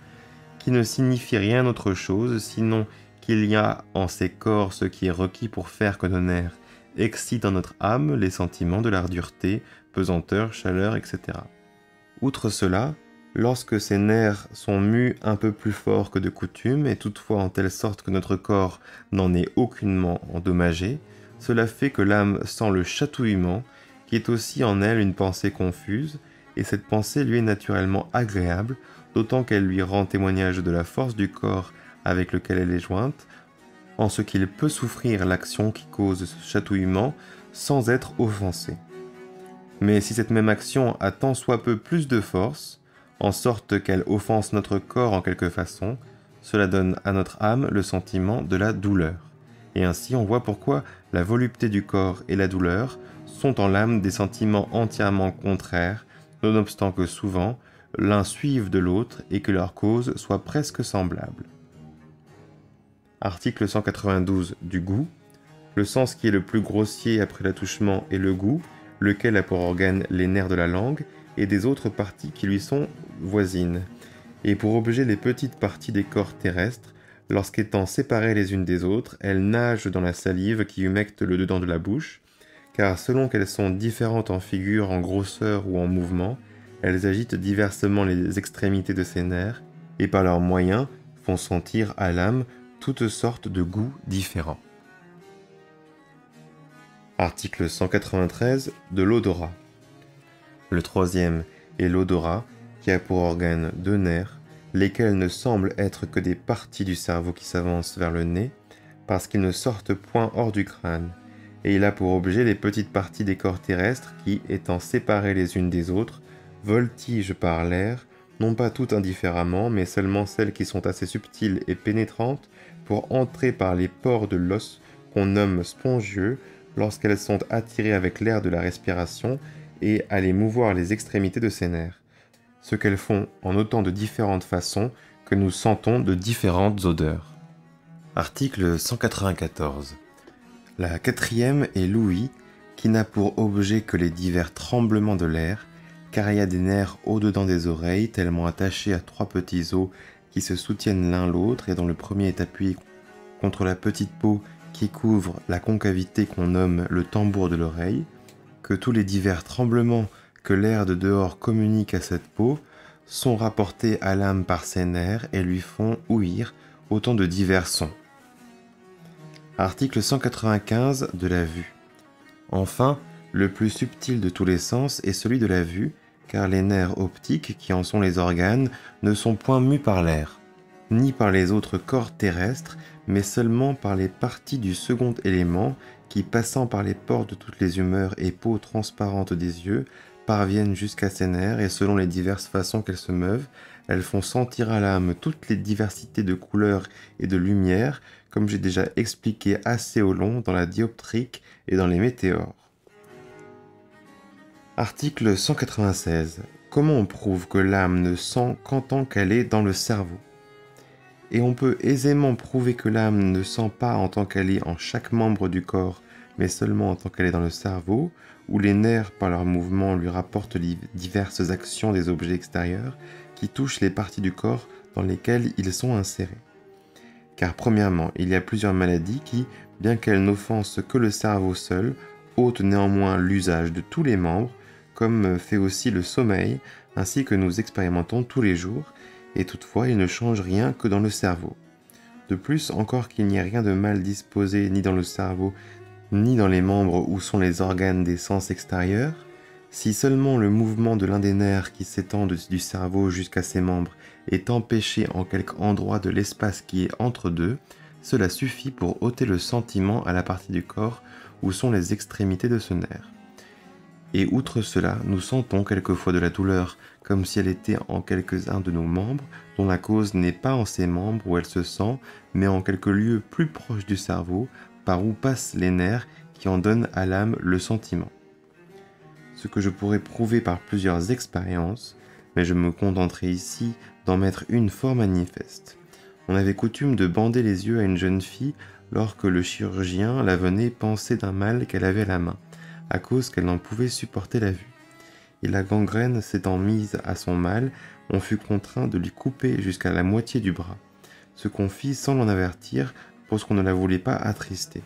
Speaker 1: qui ne signifient rien autre chose sinon qu'il y a en ces corps ce qui est requis pour faire que nos nerfs excite dans notre âme les sentiments de la dureté, pesanteur, chaleur, etc. Outre cela, lorsque ces nerfs sont mus un peu plus fort que de coutume, et toutefois en telle sorte que notre corps n'en est aucunement endommagé, cela fait que l'âme sent le chatouillement, qui est aussi en elle une pensée confuse, et cette pensée lui est naturellement agréable, d'autant qu'elle lui rend témoignage de la force du corps avec lequel elle est jointe, en ce qu'il peut souffrir l'action qui cause ce chatouillement sans être offensé. Mais si cette même action a tant soit peu plus de force, en sorte qu'elle offense notre corps en quelque façon, cela donne à notre âme le sentiment de la douleur. Et ainsi on voit pourquoi la volupté du corps et la douleur sont en l'âme des sentiments entièrement contraires, nonobstant que souvent l'un suive de l'autre et que leur cause soit presque semblable. Article 192 du goût. Le sens qui est le plus grossier après l'attouchement est le goût, lequel a pour organe les nerfs de la langue et des autres parties qui lui sont voisines, et pour objet les petites parties des corps terrestres, lorsqu'étant séparées les unes des autres, elles nagent dans la salive qui humecte le dedans de la bouche, car selon qu'elles sont différentes en figure, en grosseur ou en mouvement, elles agitent diversement les extrémités de ces nerfs, et par leurs moyens font sentir à l'âme toutes sortes de goûts différents. Article 193 de l'odorat. Le troisième est l'odorat, qui a pour organe deux nerfs, lesquels ne semblent être que des parties du cerveau qui s'avancent vers le nez, parce qu'ils ne sortent point hors du crâne, et il a pour objet les petites parties des corps terrestres qui, étant séparées les unes des autres, voltigent par l'air, non pas toutes indifféremment, mais seulement celles qui sont assez subtiles et pénétrantes pour entrer par les pores de l'os qu'on nomme spongieux, lorsqu'elles sont attirées avec l'air de la respiration et aller mouvoir les extrémités de ces nerfs, ce qu'elles font en autant de différentes façons que nous sentons de différentes odeurs. Article 194. La quatrième est l'ouïe, qui n'a pour objet que les divers tremblements de l'air, car il y a des nerfs au-dedans des oreilles, tellement attachés à trois petits os qui se soutiennent l'un l'autre et dont le premier est appuyé contre la petite peau qui couvre la concavité qu'on nomme le tambour de l'oreille, que tous les divers tremblements que l'air de dehors communique à cette peau sont rapportés à l'âme par ces nerfs et lui font ouïr autant de divers sons. Article 195 de la vue. Enfin, le plus subtil de tous les sens est celui de la vue, car les nerfs optiques, qui en sont les organes, ne sont point mus par l'air, ni par les autres corps terrestres, mais seulement par les parties du second élément qui, passant par les pores de toutes les humeurs et peaux transparentes des yeux, parviennent jusqu'à ces nerfs et selon les diverses façons qu'elles se meuvent, elles font sentir à l'âme toutes les diversités de couleurs et de lumière, comme j'ai déjà expliqué assez au long dans la dioptrique et dans les météores. Article 196. Comment on prouve que l'âme ne sent qu'en tant qu'elle est dans le cerveau ? Et on peut aisément prouver que l'âme ne sent pas en tant qu'elle est en chaque membre du corps, mais seulement en tant qu'elle est dans le cerveau, où les nerfs, par leurs mouvements, lui rapportent les diverses actions des objets extérieurs qui touchent les parties du corps dans lesquelles ils sont insérés. Car premièrement, il y a plusieurs maladies qui, bien qu'elles n'offensent que le cerveau seul, ôtent néanmoins l'usage de tous les membres, comme fait aussi le sommeil, ainsi que nous expérimentons tous les jours, et toutefois il ne change rien que dans le cerveau. De plus, encore qu'il n'y ait rien de mal disposé ni dans le cerveau, ni dans les membres où sont les organes des sens extérieurs, si seulement le mouvement de l'un des nerfs qui s'étend du cerveau jusqu'à ses membres est empêché en quelque endroit de l'espace qui est entre deux, cela suffit pour ôter le sentiment à la partie du corps où sont les extrémités de ce nerf. Et outre cela, nous sentons quelquefois de la douleur, comme si elle était en quelques-uns de nos membres, dont la cause n'est pas en ces membres où elle se sent, mais en quelques lieux plus proches du cerveau, par où passent les nerfs qui en donnent à l'âme le sentiment. Ce que je pourrais prouver par plusieurs expériences, mais je me contenterai ici d'en mettre une fort manifeste. On avait coutume de bander les yeux à une jeune fille lorsque le chirurgien la venait panser d'un mal qu'elle avait à la main, à cause qu'elle n'en pouvait supporter la vue. Et la gangrène s'étant mise à son mal, on fut contraint de lui couper jusqu'à la moitié du bras, ce qu'on fit sans l'en avertir, parce qu'on ne la voulait pas attrister.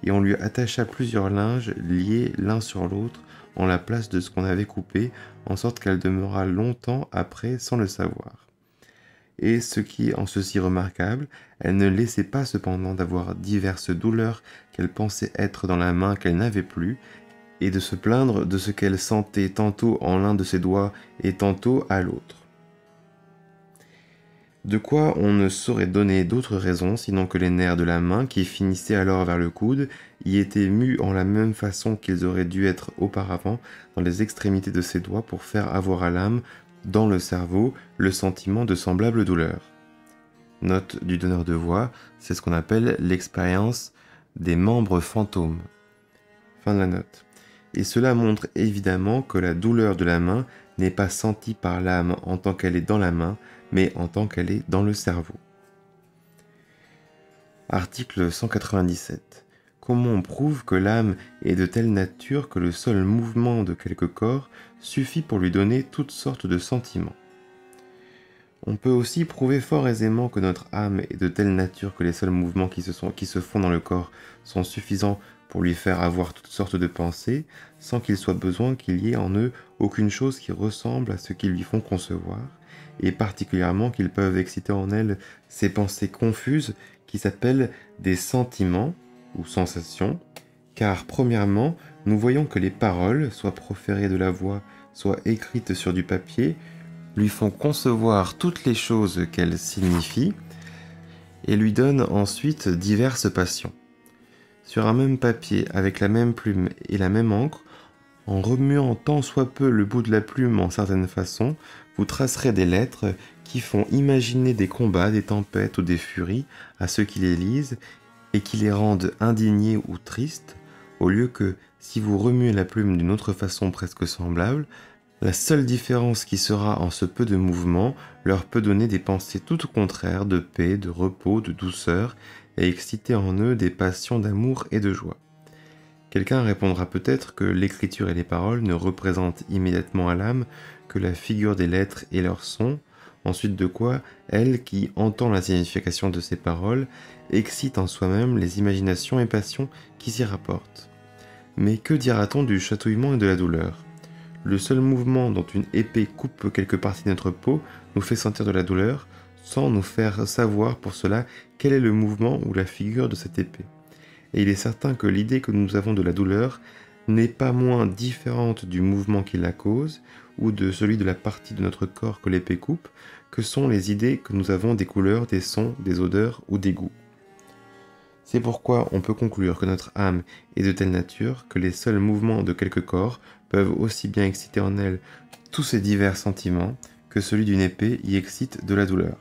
Speaker 1: et on lui attacha plusieurs linges liés l'un sur l'autre en la place de ce qu'on avait coupé, en sorte qu'elle demeura longtemps après sans le savoir. Et ce qui est en ceci remarquable, elle ne laissait pas cependant d'avoir diverses douleurs qu'elle pensait être dans la main qu'elle n'avait plus, et de se plaindre de ce qu'elle sentait tantôt en l'un de ses doigts et tantôt à l'autre. De quoi on ne saurait donner d'autre raison, sinon que les nerfs de la main, qui finissaient alors vers le coude, y étaient mus en la même façon qu'ils auraient dû être auparavant dans les extrémités de ses doigts pour faire avoir à l'âme, dans le cerveau, le sentiment de semblable douleur. Note du donneur de voix, c'est ce qu'on appelle l'expérience des membres fantômes. Fin de la note. Et cela montre évidemment que la douleur de la main n'est pas sentie par l'âme en tant qu'elle est dans la main, mais en tant qu'elle est dans le cerveau. Article 197. Comment on prouve que l'âme est de telle nature que le seul mouvement de quelque corps suffit pour lui donner toutes sortes de sentiments? On peut aussi prouver fort aisément que notre âme est de telle nature que les seuls mouvements qui se font dans le corps sont suffisants pour lui faire avoir toutes sortes de pensées, sans qu'il soit besoin qu'il y ait en eux aucune chose qui ressemble à ce qu'ils lui font concevoir, et particulièrement qu'ils peuvent exciter en elle ces pensées confuses qui s'appellent des sentiments ou sensations, car premièrement, nous voyons que les paroles, soit proférées de la voix, soit écrites sur du papier, lui font concevoir toutes les choses qu'elles signifient, et lui donnent ensuite diverses passions. Sur un même papier, avec la même plume et la même encre, en remuant tant soit peu le bout de la plume en certaines façons, vous tracerez des lettres qui font imaginer des combats, des tempêtes ou des furies à ceux qui les lisent et qui les rendent indignés ou tristes, au lieu que, si vous remuez la plume d'une autre façon presque semblable, la seule différence qui sera en ce peu de mouvement leur peut donner des pensées toutes contraires de paix, de repos, de douceur, et exciter en eux des passions d'amour et de joie. Quelqu'un répondra peut-être que l'écriture et les paroles ne représentent immédiatement à l'âme que la figure des lettres et leurs sons, ensuite de quoi, elle qui entend la signification de ces paroles, excite en soi-même les imaginations et passions qui s'y rapportent. Mais que dira-t-on du chatouillement et de la douleur ? Le seul mouvement dont une épée coupe quelque partie de notre peau nous fait sentir de la douleur, sans nous faire savoir pour cela quel est le mouvement ou la figure de cette épée. Et il est certain que l'idée que nous avons de la douleur n'est pas moins différente du mouvement qui la cause, ou de celui de la partie de notre corps que l'épée coupe, que sont les idées que nous avons des couleurs, des sons, des odeurs ou des goûts. C'est pourquoi on peut conclure que notre âme est de telle nature que les seuls mouvements de quelque corps peuvent aussi bien exciter en elle tous ces divers sentiments que celui d'une épée y excite de la douleur.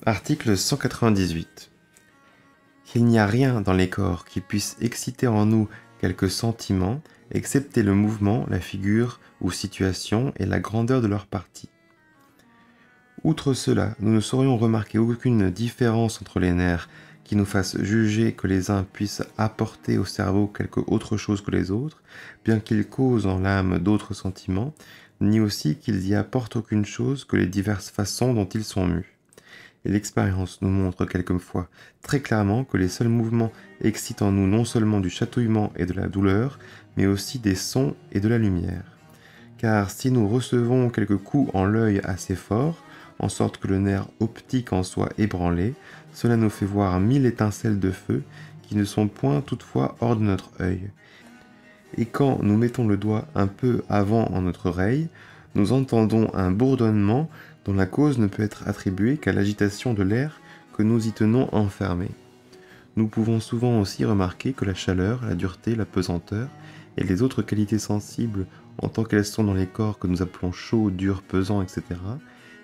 Speaker 1: Article 198. Qu'il n'y a rien dans les corps qui puisse exciter en nous quelque sentiment, excepté le mouvement, la figure ou situation et la grandeur de leurs parties. Outre cela, nous ne saurions remarquer aucune différence entre les nerfs qui nous fasse juger que les uns puissent apporter au cerveau quelque autre chose que les autres, bien qu'ils causent en l'âme d'autres sentiments, ni aussi qu'ils y apportent aucune chose que les diverses façons dont ils sont mus. Et l'expérience nous montre quelquefois très clairement que les seuls mouvements excitent en nous non seulement du chatouillement et de la douleur, mais aussi des sons et de la lumière. Car si nous recevons quelques coups en l'œil assez forts, en sorte que le nerf optique en soit ébranlé, cela nous fait voir 1000 étincelles de feu qui ne sont point toutefois hors de notre œil. Et quand nous mettons le doigt un peu avant en notre oreille, nous entendons un bourdonnement dont la cause ne peut être attribuée qu'à l'agitation de l'air que nous y tenons enfermé. Nous pouvons souvent aussi remarquer que la chaleur, la dureté, la pesanteur et les autres qualités sensibles en tant qu'elles sont dans les corps que nous appelons chauds, durs, pesants, etc.,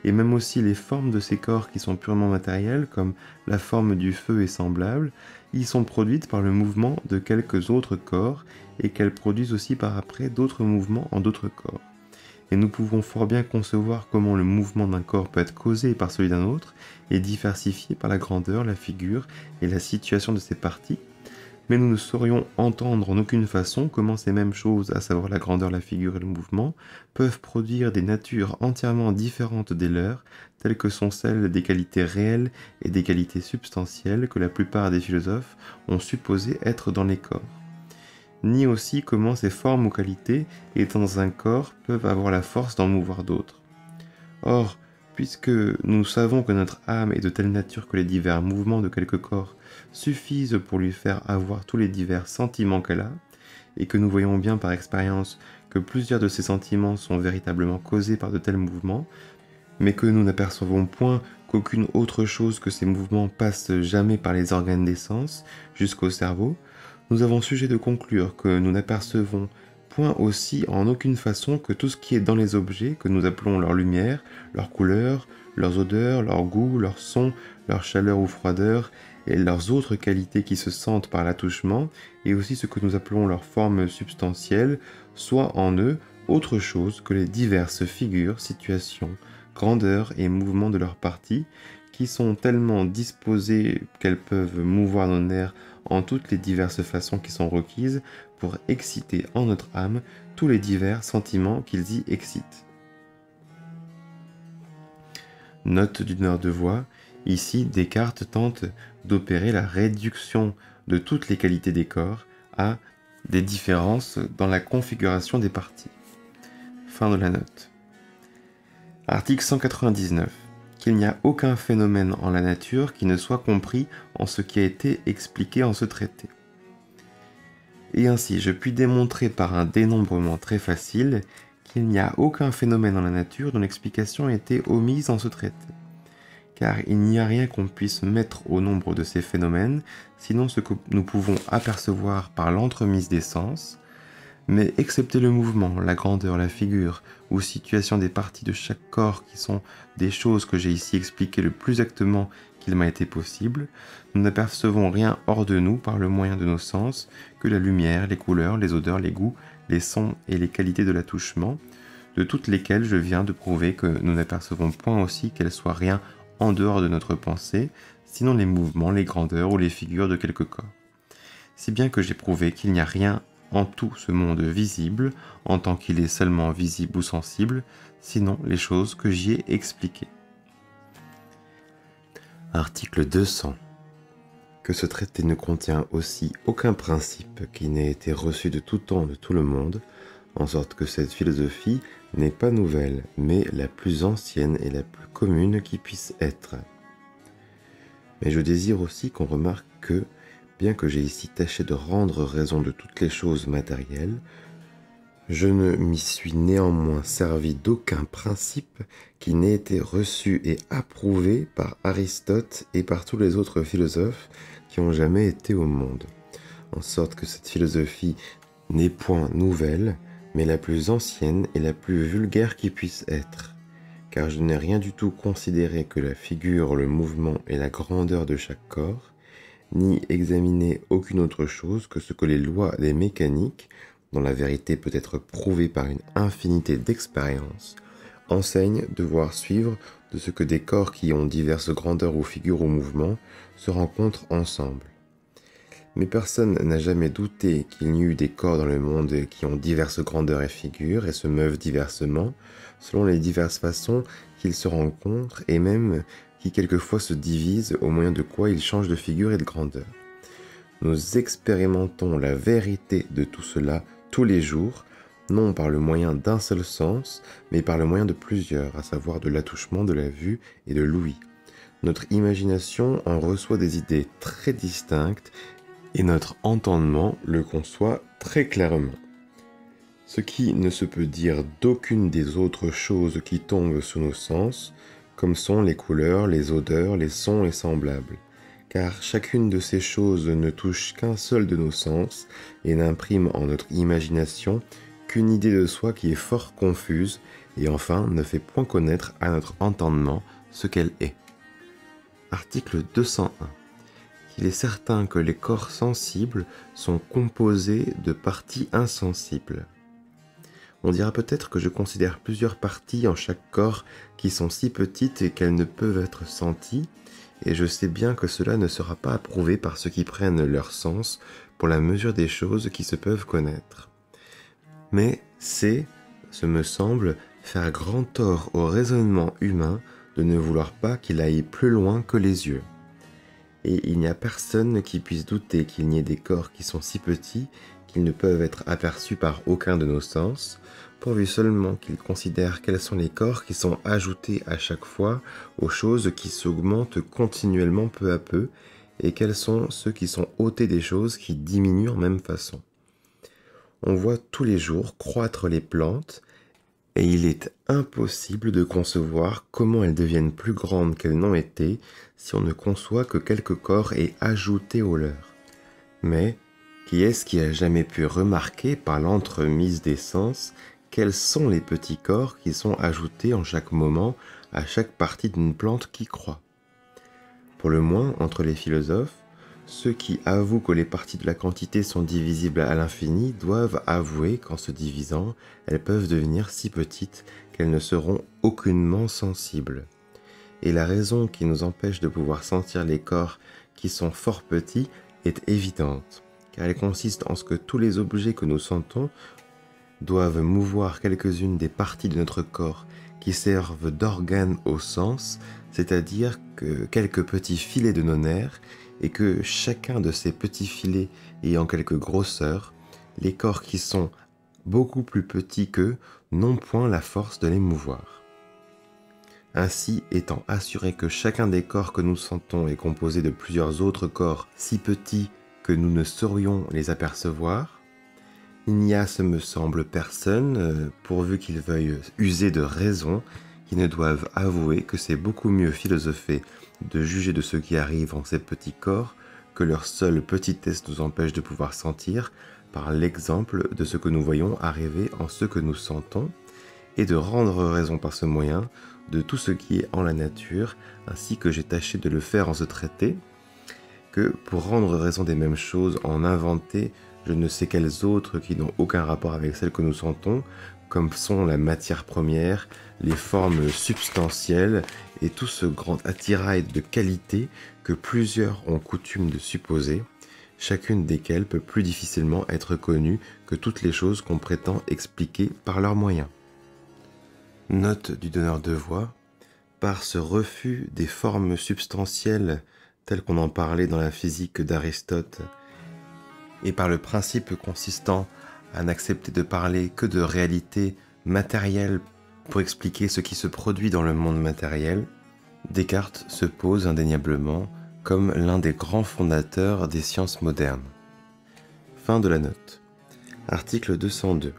Speaker 1: et même aussi les formes de ces corps qui sont purement matérielles, comme la forme du feu et semblables, y sont produites par le mouvement de quelques autres corps, et qu'elles produisent aussi par après d'autres mouvements en d'autres corps. Et nous pouvons fort bien concevoir comment le mouvement d'un corps peut être causé par celui d'un autre, et diversifié par la grandeur, la figure et la situation de ses parties, mais nous ne saurions entendre en aucune façon comment ces mêmes choses, à savoir la grandeur, la figure et le mouvement, peuvent produire des natures entièrement différentes des leurs, telles que sont celles des qualités réelles et des qualités substantielles que la plupart des philosophes ont supposé être dans les corps, ni aussi comment ces formes ou qualités, étant dans un corps, peuvent avoir la force d'en mouvoir d'autres. Or, puisque nous savons que notre âme est de telle nature que les divers mouvements de quelque corps suffisent pour lui faire avoir tous les divers sentiments qu'elle a, et que nous voyons bien par expérience que plusieurs de ces sentiments sont véritablement causés par de tels mouvements, mais que nous n'apercevons point qu'aucune autre chose que ces mouvements passe jamais par les organes des sens jusqu'au cerveau, nous avons sujet de conclure que nous n'apercevons point aussi en aucune façon que tout ce qui est dans les objets, que nous appelons leur lumière, leur couleur, leurs odeurs, leur goût, leur son, leur chaleur ou froideur, et leurs autres qualités qui se sentent par l'attouchement, et aussi ce que nous appelons leur forme substantielle, soit en eux autre chose que les diverses figures, situations, grandeurs et mouvements de leurs parties, qui sont tellement disposées qu'elles peuvent mouvoir nos nerfs en toutes les diverses façons qui sont requises pour exciter en notre âme tous les divers sentiments qu'ils y excitent. Note d'une heure de voix, ici Descartes tente d'opérer la réduction de toutes les qualités des corps à des différences dans la configuration des parties. Fin de la note. Article 199. Qu'il n'y a aucun phénomène en la nature qui ne soit compris en ce qui a été expliqué en ce traité. Et ainsi, je puis démontrer par un dénombrement très facile qu'il n'y a aucun phénomène en la nature dont l'explication a été omise en ce traité. Car il n'y a rien qu'on puisse mettre au nombre de ces phénomènes, sinon ce que nous pouvons apercevoir par l'entremise des sens, mais excepté le mouvement, la grandeur, la figure ou situation des parties de chaque corps qui sont des choses que j'ai ici expliquées le plus exactement qu'il m'a été possible, nous n'apercevons rien hors de nous par le moyen de nos sens que la lumière, les couleurs, les odeurs, les goûts, les sons et les qualités de l'attouchement, de toutes lesquelles je viens de prouver que nous n'apercevons point aussi qu'elles soient rien en dehors de notre pensée, sinon les mouvements, les grandeurs ou les figures de quelque corps. Si bien que j'ai prouvé qu'il n'y a rien en tout ce monde visible, en tant qu'il est seulement visible ou sensible, sinon les choses que j'y ai expliquées. Article 200. Que ce traité ne contient aussi aucun principe qui n'ait été reçu de tout temps de tout le monde, en sorte que cette philosophie n'est pas nouvelle, mais la plus ancienne et la plus commune qui puisse être. Mais je désire aussi qu'on remarque que, bien que j'ai ici tâché de rendre raison de toutes les choses matérielles, je ne m'y suis néanmoins servi d'aucun principe qui n'ait été reçu et approuvé par Aristote et par tous les autres philosophes qui ont jamais été au monde, en sorte que cette philosophie n'est point nouvelle, mais la plus ancienne et la plus vulgaire qui puisse être, car je n'ai rien du tout considéré que la figure, le mouvement et la grandeur de chaque corps, ni examiner aucune autre chose que ce que les lois des mécaniques, dont la vérité peut être prouvée par une infinité d'expériences, enseignent devoir suivre de ce que des corps qui ont diverses grandeurs ou figures ou mouvements se rencontrent ensemble. Mais personne n'a jamais douté qu'il n'y eût des corps dans le monde qui ont diverses grandeurs et figures et se meuvent diversement, selon les diverses façons qu'ils se rencontrent et même qui quelquefois se divisent au moyen de quoi ils changent de figure et de grandeur. Nous expérimentons la vérité de tout cela tous les jours, non par le moyen d'un seul sens, mais par le moyen de plusieurs, à savoir de l'attouchement, de la vue et de l'ouïe. Notre imagination en reçoit des idées très distinctes et notre entendement le conçoit très clairement. Ce qui ne se peut dire d'aucune des autres choses qui tombent sous nos sens, comme sont les couleurs, les odeurs, les sons et semblables, car chacune de ces choses ne touche qu'un seul de nos sens et n'imprime en notre imagination qu'une idée de soi qui est fort confuse et enfin ne fait point connaître à notre entendement ce qu'elle est. Article 201. Il est certain que les corps sensibles sont composés de parties insensibles. On dira peut-être que je considère plusieurs parties en chaque corps qui sont si petites et qu'elles ne peuvent être senties, et je sais bien que cela ne sera pas approuvé par ceux qui prennent leur sens pour la mesure des choses qui se peuvent connaître. Mais c'est, ce me semble, faire grand tort au raisonnement humain de ne vouloir pas qu'il aille plus loin que les yeux. Et il n'y a personne qui puisse douter qu'il n'y ait des corps qui sont si petits qu'ils ne peuvent être aperçus par aucun de nos sens, pourvu seulement qu'ils considèrent quels sont les corps qui sont ajoutés à chaque fois aux choses qui s'augmentent continuellement peu à peu, et quels sont ceux qui sont ôtés des choses qui diminuent en même façon. On voit tous les jours croître les plantes, et il est impossible de concevoir comment elles deviennent plus grandes qu'elles n'ont été si on ne conçoit que quelques corps aient ajouté au leur. Mais qui est-ce qui a jamais pu remarquer par l'entremise des sens quels sont les petits corps qui sont ajoutés en chaque moment à chaque partie d'une plante qui croît? Pour le moins, entre les philosophes, ceux qui avouent que les parties de la quantité sont divisibles à l'infini doivent avouer qu'en se divisant, elles peuvent devenir si petites qu'elles ne seront aucunement sensibles. Et la raison qui nous empêche de pouvoir sentir les corps qui sont fort petits est évidente, car elle consiste en ce que tous les objets que nous sentons doivent mouvoir quelques-unes des parties de notre corps qui servent d'organes au sens, c'est-à-dire que quelques petits filets de nos nerfs, et que chacun de ces petits filets ayant quelque grosseur, les corps qui sont beaucoup plus petits qu'eux n'ont point la force de les mouvoir. Ainsi, étant assuré que chacun des corps que nous sentons est composé de plusieurs autres corps si petits que nous ne saurions les apercevoir, il n'y a, ce me semble, personne, pourvu qu'il veuille user de raison, qui ne doive avouer que c'est beaucoup mieux philosopher de juger de ce qui arrive en ces petits corps que leur seule petitesse nous empêche de pouvoir sentir par l'exemple de ce que nous voyons arriver en ce que nous sentons, et de rendre raison par ce moyen de tout ce qui est en la nature, ainsi que j'ai tâché de le faire en ce traité, que pour rendre raison des mêmes choses en inventer je ne sais quelles autres qui n'ont aucun rapport avec celles que nous sentons, comme sont la matière première, les formes substantielles et tout ce grand attirail de qualité que plusieurs ont coutume de supposer, chacune desquelles peut plus difficilement être connue que toutes les choses qu'on prétend expliquer par leurs moyens. Note du donneur de voix: par ce refus des formes substantielles telles qu'on en parlait dans la physique d'Aristote, et par le principe consistant à n'accepter de parler que de réalité matérielle pour expliquer ce qui se produit dans le monde matériel, Descartes se pose indéniablement comme l'un des grands fondateurs des sciences modernes. Fin de la note. Article 202.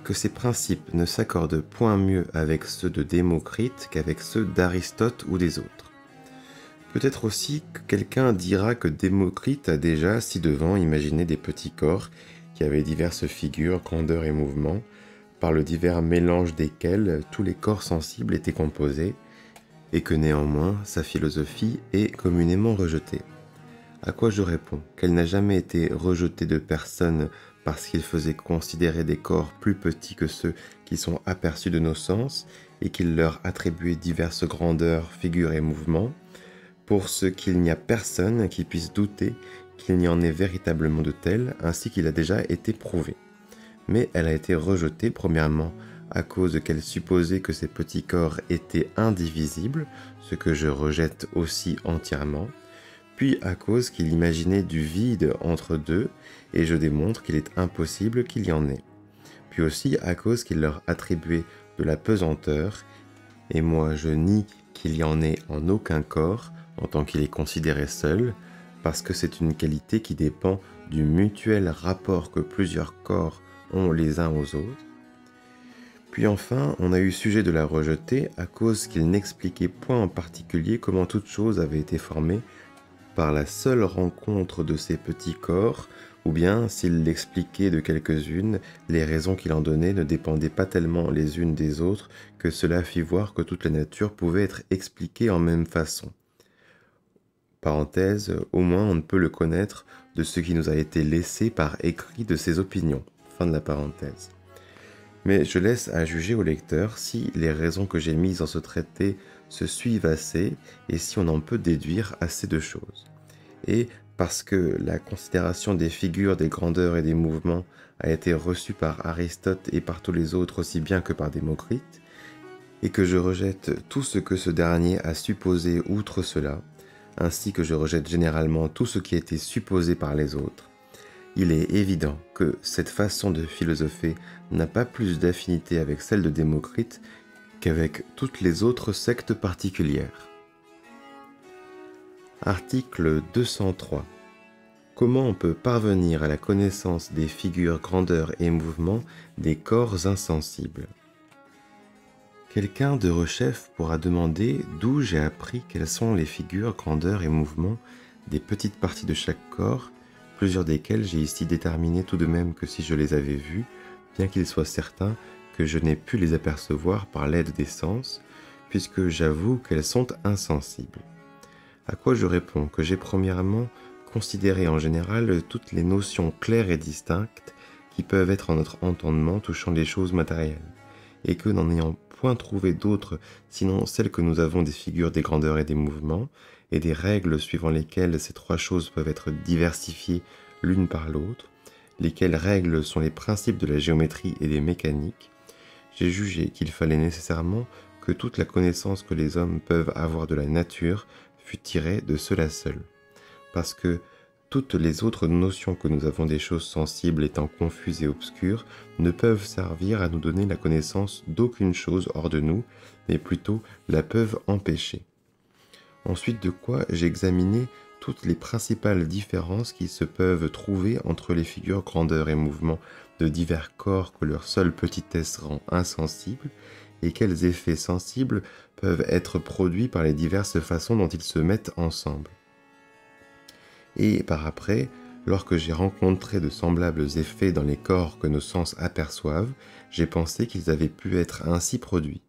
Speaker 1: Que ces principes ne s'accordent point mieux avec ceux de Démocrite qu'avec ceux d'Aristote ou des autres. Peut-être aussi que quelqu'un dira que Démocrite a déjà ci-devant imaginé des petits corps qui avaient diverses figures, grandeurs et mouvements, par le divers mélange desquels tous les corps sensibles étaient composés, et que néanmoins sa philosophie est communément rejetée. À quoi je réponds qu'elle n'a jamais été rejetée de personne parce qu'il faisait considérer des corps plus petits que ceux qui sont aperçus de nos sens et qu'il leur attribuait diverses grandeurs, figures et mouvements, pour ce qu'il n'y a personne qui puisse douter qu'il n'y en ait véritablement de tels, ainsi qu'il a déjà été prouvé. Mais elle a été rejetée premièrement à cause qu'elle supposait que ces petits corps étaient indivisibles, ce que je rejette aussi entièrement, puis à cause qu'il imaginait du vide entre deux, et je démontre qu'il est impossible qu'il y en ait, puis aussi à cause qu'il leur attribuait de la pesanteur, et moi je nie qu'il y en ait en aucun corps, en tant qu'il est considéré seul, parce que c'est une qualité qui dépend du mutuel rapport que plusieurs corps ont les uns aux autres. Puis enfin, on a eu sujet de la rejeter à cause qu'il n'expliquait point en particulier comment toute chose avait été formée par la seule rencontre de ces petits corps, ou bien s'il l'expliquait de quelques-unes, les raisons qu'il en donnait ne dépendaient pas tellement les unes des autres que cela fit voir que toute la nature pouvait être expliquée en même façon. Parenthèse, au moins on ne peut le connaître de ce qui nous a été laissé par écrit de ses opinions. Fin de la parenthèse. Mais je laisse à juger au lecteur si les raisons que j'ai mises dans ce traité se suivent assez et si on en peut déduire assez de choses. Et parce que la considération des figures, des grandeurs et des mouvements a été reçue par Aristote et par tous les autres aussi bien que par Démocrite, et que je rejette tout ce que ce dernier a supposé outre cela, ainsi que je rejette généralement tout ce qui a été supposé par les autres, il est évident que cette façon de philosopher n'a pas plus d'affinité avec celle de Démocrite qu'avec toutes les autres sectes particulières. Article 203. Comment on peut parvenir à la connaissance des figures, grandeurs et mouvements des corps insensibles? Quelqu'un de rechef pourra demander d'où j'ai appris quelles sont les figures, grandeurs et mouvements des petites parties de chaque corps, plusieurs desquelles j'ai ici déterminé tout de même que si je les avais vues, bien qu'il soit certain que je n'ai pu les apercevoir par l'aide des sens, puisque j'avoue qu'elles sont insensibles. À quoi je réponds que j'ai premièrement considéré en général toutes les notions claires et distinctes qui peuvent être en notre entendement touchant les choses matérielles, et que n'en ayant point trouvé d'autres sinon celles que nous avons des figures, des grandeurs et des mouvements, et des règles suivant lesquelles ces trois choses peuvent être diversifiées l'une par l'autre, lesquelles règles sont les principes de la géométrie et des mécaniques, j'ai jugé qu'il fallait nécessairement que toute la connaissance que les hommes peuvent avoir de la nature fût tirée de cela seul, parce que toutes les autres notions que nous avons des choses sensibles étant confuses et obscures ne peuvent servir à nous donner la connaissance d'aucune chose hors de nous, mais plutôt la peuvent empêcher. Ensuite de quoi j'ai examiné toutes les principales différences qui se peuvent trouver entre les figures, grandeurs et mouvements de divers corps que leur seule petitesse rend insensibles, et quels effets sensibles peuvent être produits par les diverses façons dont ils se mettent ensemble. Et par après, lorsque j'ai rencontré de semblables effets dans les corps que nos sens aperçoivent, j'ai pensé qu'ils avaient pu être ainsi produits.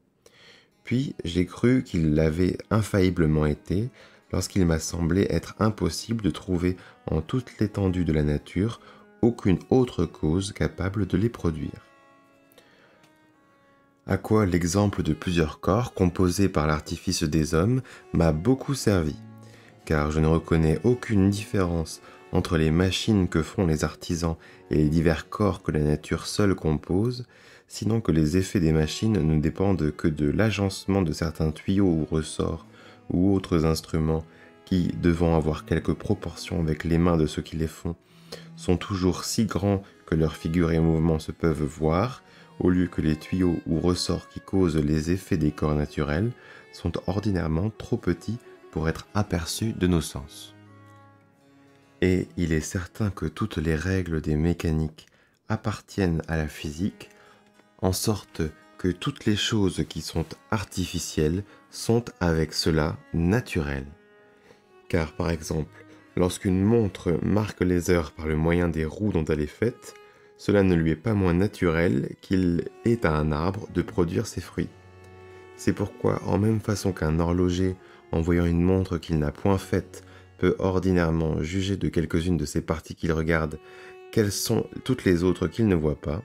Speaker 1: Puis j'ai cru qu'ils l'avaient infailliblement été, lorsqu'il m'a semblé être impossible de trouver en toute l'étendue de la nature aucune autre cause capable de les produire. À quoi l'exemple de plusieurs corps composés par l'artifice des hommes m'a beaucoup servi, car je ne reconnais aucune différence entre les machines que font les artisans et les divers corps que la nature seule compose, sinon que les effets des machines ne dépendent que de l'agencement de certains tuyaux ou ressorts ou autres instruments qui, devant avoir quelque proportion avec les mains de ceux qui les font, sont toujours si grands que leurs figures et mouvements se peuvent voir, au lieu que les tuyaux ou ressorts qui causent les effets des corps naturels sont ordinairement trop petits pour être aperçus de nos sens. Et il est certain que toutes les règles des mécaniques appartiennent à la physique, en sorte que toutes les choses qui sont artificielles sont avec cela naturelles. Car par exemple, lorsqu'une montre marque les heures par le moyen des roues dont elle est faite, cela ne lui est pas moins naturel qu'il est à un arbre de produire ses fruits. C'est pourquoi, en même façon qu'un horloger, en voyant une montre qu'il n'a point faite, peut ordinairement juger de quelques-unes de ses parties qu'il regarde, quelles sont toutes les autres qu'il ne voit pas,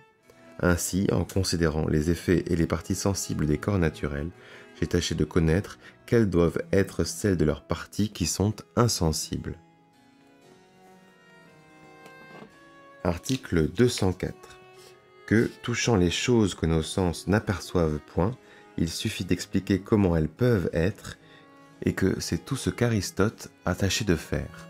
Speaker 1: ainsi, en considérant les effets et les parties sensibles des corps naturels, j'ai tâché de connaître quelles doivent être celles de leurs parties qui sont insensibles. Article 204. Que, touchant les choses que nos sens n'aperçoivent point, il suffit d'expliquer comment elles peuvent être, et que c'est tout ce qu'Aristote a tâché de faire.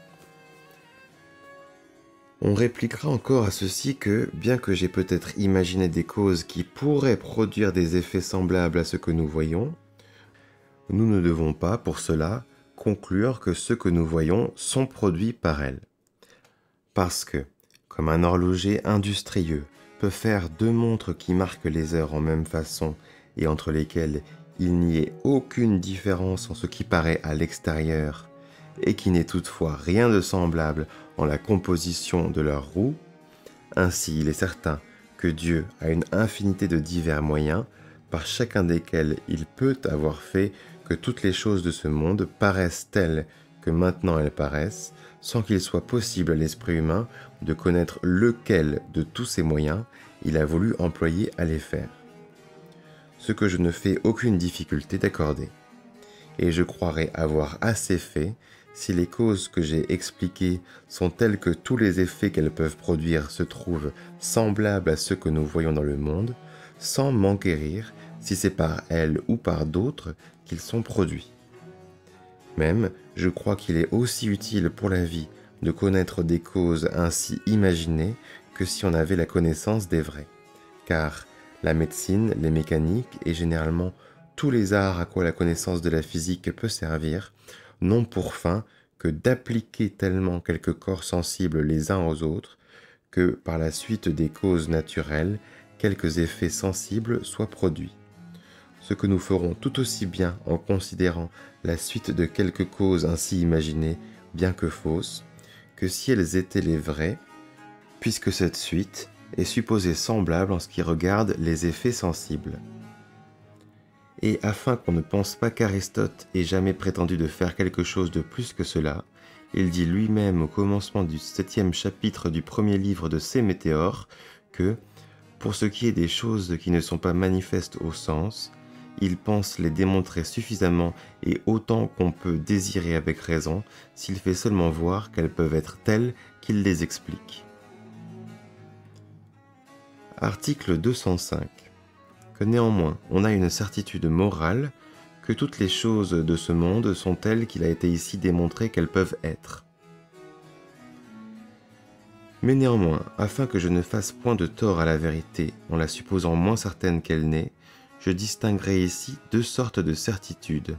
Speaker 1: On répliquera encore à ceci que, bien que j'ai peut-être imaginé des causes qui pourraient produire des effets semblables à ce que nous voyons, nous ne devons pas, pour cela, conclure que ceux que nous voyons sont produits par elles. Parce que, comme un horloger industrieux peut faire deux montres qui marquent les heures en même façon et entre lesquelles il n'y ait aucune différence en ce qui paraît à l'extérieur, et qui n'est toutefois rien de semblable en la composition de leurs roues, ainsi il est certain que Dieu a une infinité de divers moyens, par chacun desquels il peut avoir fait que toutes les choses de ce monde paraissent telles que maintenant elles paraissent, sans qu'il soit possible à l'esprit humain de connaître lequel de tous ces moyens il a voulu employer à les faire. Ce que je ne fais aucune difficulté d'accorder. et je croirais avoir assez fait si les causes que j'ai expliquées sont telles que tous les effets qu'elles peuvent produire se trouvent semblables à ceux que nous voyons dans le monde, sans m'enquérir si c'est par elles ou par d'autres qu'ils sont produits. Même, je crois qu'il est aussi utile pour la vie de connaître des causes ainsi imaginées que si on avait la connaissance des vraies, car la médecine, les mécaniques et généralement tous les arts à quoi la connaissance de la physique peut servir n'ont pour fin que d'appliquer tellement quelques corps sensibles les uns aux autres que, par la suite des causes naturelles, quelques effets sensibles soient produits. Ce que nous ferons tout aussi bien en considérant la suite de quelques causes ainsi imaginées, bien que fausses, que si elles étaient les vraies, puisque cette suite est supposée semblable en ce qui regarde les effets sensibles. Et afin qu'on ne pense pas qu'Aristote ait jamais prétendu de faire quelque chose de plus que cela, il dit lui-même au commencement du 7e chapitre du premier livre de Ses Météores que, pour ce qui est des choses qui ne sont pas manifestes au sens, il pense les démontrer suffisamment et autant qu'on peut désirer avec raison, s'il fait seulement voir qu'elles peuvent être telles qu'il les explique. Article 205. Que néanmoins on a une certitude morale que toutes les choses de ce monde sont telles qu'il a été ici démontré qu'elles peuvent être. Mais néanmoins, afin que je ne fasse point de tort à la vérité en la supposant moins certaine qu'elle n'est, je distinguerai ici deux sortes de certitudes.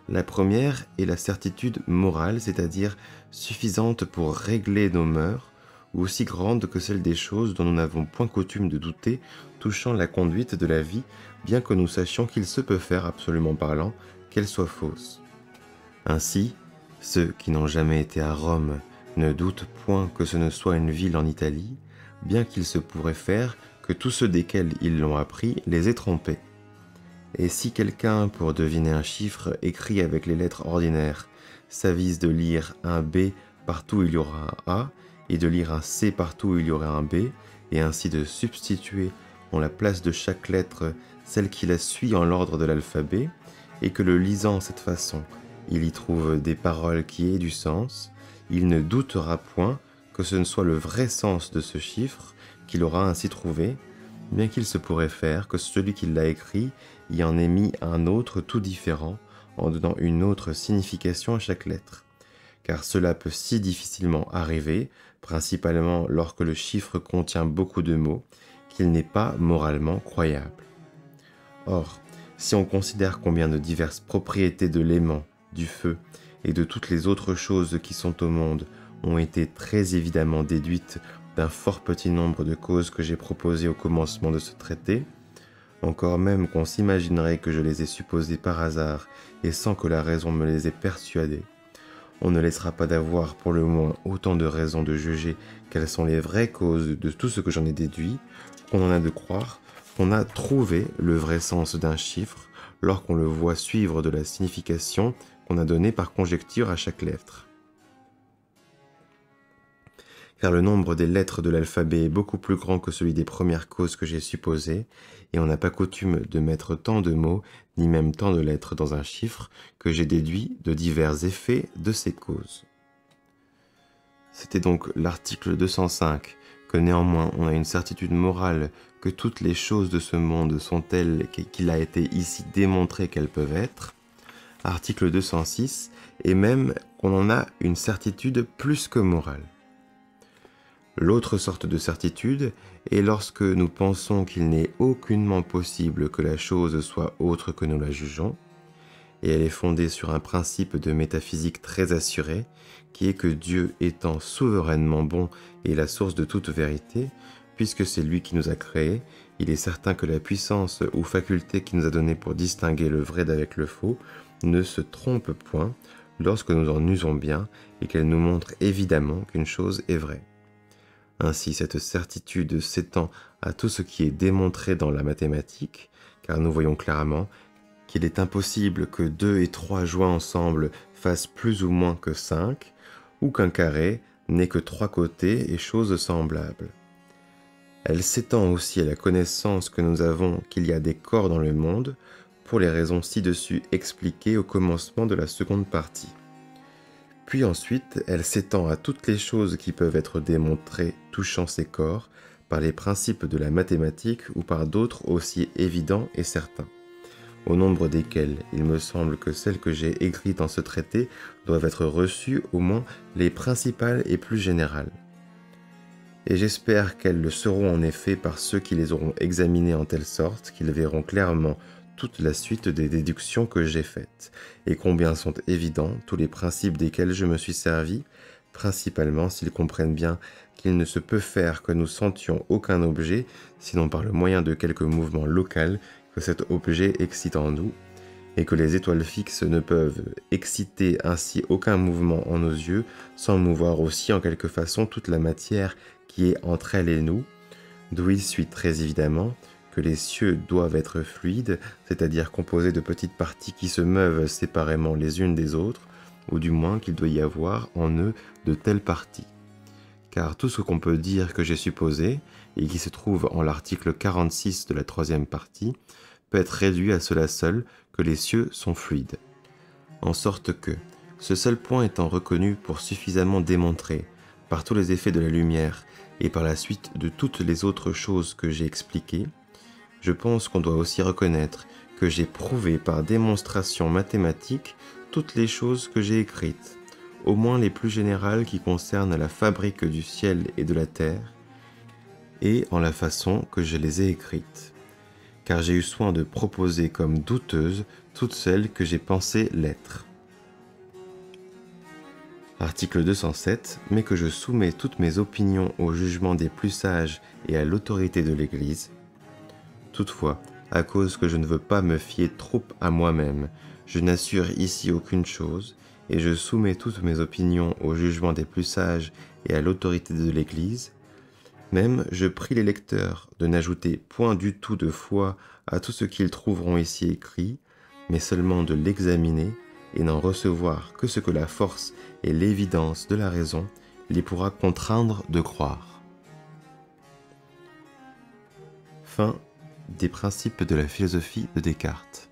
Speaker 1: La première est la certitude morale, c'est-à-dire suffisante pour régler nos mœurs, ou aussi grande que celle des choses dont nous n'avons point coutume de douter touchant la conduite de la vie, bien que nous sachions qu'il se peut faire, absolument parlant, qu'elle soit fausse. Ainsi, ceux qui n'ont jamais été à Rome ne doutent point que ce ne soit une ville en Italie, bien qu'il se pourrait faire que tous ceux desquels ils l'ont appris les aient trompés. Et si quelqu'un, pour deviner un chiffre, écrit avec les lettres ordinaires, s'avise de lire un B partout où il y aura un A, et de lire un C partout où il y aurait un B, et ainsi de substituer en la place de chaque lettre celle qui la suit en l'ordre de l'alphabet, et que le lisant cette façon, il y trouve des paroles qui aient du sens, il ne doutera point que ce ne soit le vrai sens de ce chiffre qu'il aura ainsi trouvé, bien qu'il se pourrait faire que celui qui l'a écrit y en ait mis un autre tout différent, en donnant une autre signification à chaque lettre. Car cela peut si difficilement arriver, principalement lorsque le chiffre contient beaucoup de mots, qu'il n'est pas moralement croyable. Or, si on considère combien de diverses propriétés de l'aimant, du feu et de toutes les autres choses qui sont au monde ont été très évidemment déduites d'un fort petit nombre de causes que j'ai proposées au commencement de ce traité, encore même qu'on s'imaginerait que je les ai supposées par hasard et sans que la raison me les ait persuadées, on ne laissera pas d'avoir pour le moins autant de raisons de juger quelles sont les vraies causes de tout ce que j'en ai déduit, qu'on en a de croire qu'on a trouvé le vrai sens d'un chiffre lorsqu'on le voit suivre de la signification qu'on a donnée par conjecture à chaque lettre. Car le nombre des lettres de l'alphabet est beaucoup plus grand que celui des premières causes que j'ai supposées, et on n'a pas coutume de mettre tant de mots, ni même tant de lettres dans un chiffre, que j'ai déduit de divers effets de ces causes. C'était donc l'article 205, que néanmoins on a une certitude morale que toutes les choses de ce monde sont telles qu'il a été ici démontré qu'elles peuvent être. Article 206, et même qu'on en a une certitude plus que morale. L'autre sorte de certitude est lorsque nous pensons qu'il n'est aucunement possible que la chose soit autre que nous la jugeons, et elle est fondée sur un principe de métaphysique très assuré, qui est que Dieu étant souverainement bon et la source de toute vérité, puisque c'est lui qui nous a créés, il est certain que la puissance ou faculté qui nous a donnée pour distinguer le vrai d'avec le faux ne se trompe point lorsque nous en usons bien et qu'elle nous montre évidemment qu'une chose est vraie. Ainsi, cette certitude s'étend à tout ce qui est démontré dans la mathématique, car nous voyons clairement qu'il est impossible que 2 et 3 joints ensemble fassent plus ou moins que 5, ou qu'un carré n'ait que 3 côtés et choses semblables. Elle s'étend aussi à la connaissance que nous avons qu'il y a des corps dans le monde, pour les raisons ci-dessus expliquées au commencement de la seconde partie. Puis ensuite, elle s'étend à toutes les choses qui peuvent être démontrées touchant ces corps par les principes de la mathématique ou par d'autres aussi évidents et certains, au nombre desquels il me semble que celles que j'ai écrites dans ce traité doivent être reçues au moins les principales et plus générales. Et j'espère qu'elles le seront en effet par ceux qui les auront examinées en telle sorte qu'ils verront clairement toute la suite des déductions que j'ai faites, et combien sont évidents tous les principes desquels je me suis servi, principalement s'ils comprennent bien qu'il ne se peut faire que nous sentions aucun objet, sinon par le moyen de quelque mouvement local que cet objet excite en nous, et que les étoiles fixes ne peuvent exciter ainsi aucun mouvement en nos yeux, sans mouvoir aussi en quelque façon toute la matière qui est entre elles et nous, d'où il suit très évidemment que les cieux doivent être fluides, c'est-à-dire composés de petites parties qui se meuvent séparément les unes des autres, ou du moins qu'il doit y avoir en eux de telles parties. Car tout ce qu'on peut dire que j'ai supposé, et qui se trouve en l'article 46 de la troisième partie, peut être réduit à cela seul, que les cieux sont fluides. En sorte que, ce seul point étant reconnu pour suffisamment démontrer, par tous les effets de la lumière, et par la suite de toutes les autres choses que j'ai expliquées, je pense qu'on doit aussi reconnaître que j'ai prouvé par démonstration mathématique toutes les choses que j'ai écrites, au moins les plus générales qui concernent la fabrique du ciel et de la terre, et en la façon que je les ai écrites, car j'ai eu soin de proposer comme douteuses toutes celles que j'ai pensé l'être. Article 207, mais que je soumets toutes mes opinions au jugement des plus sages et à l'autorité de l'Église. Toutefois, à cause que je ne veux pas me fier trop à moi-même, je n'assure ici aucune chose, et je soumets toutes mes opinions au jugement des plus sages et à l'autorité de l'Église. Même, je prie les lecteurs de n'ajouter point du tout de foi à tout ce qu'ils trouveront ici écrit, mais seulement de l'examiner et n'en recevoir que ce que la force et l'évidence de la raison les pourra contraindre de croire. Fin des principes de la philosophie de Descartes.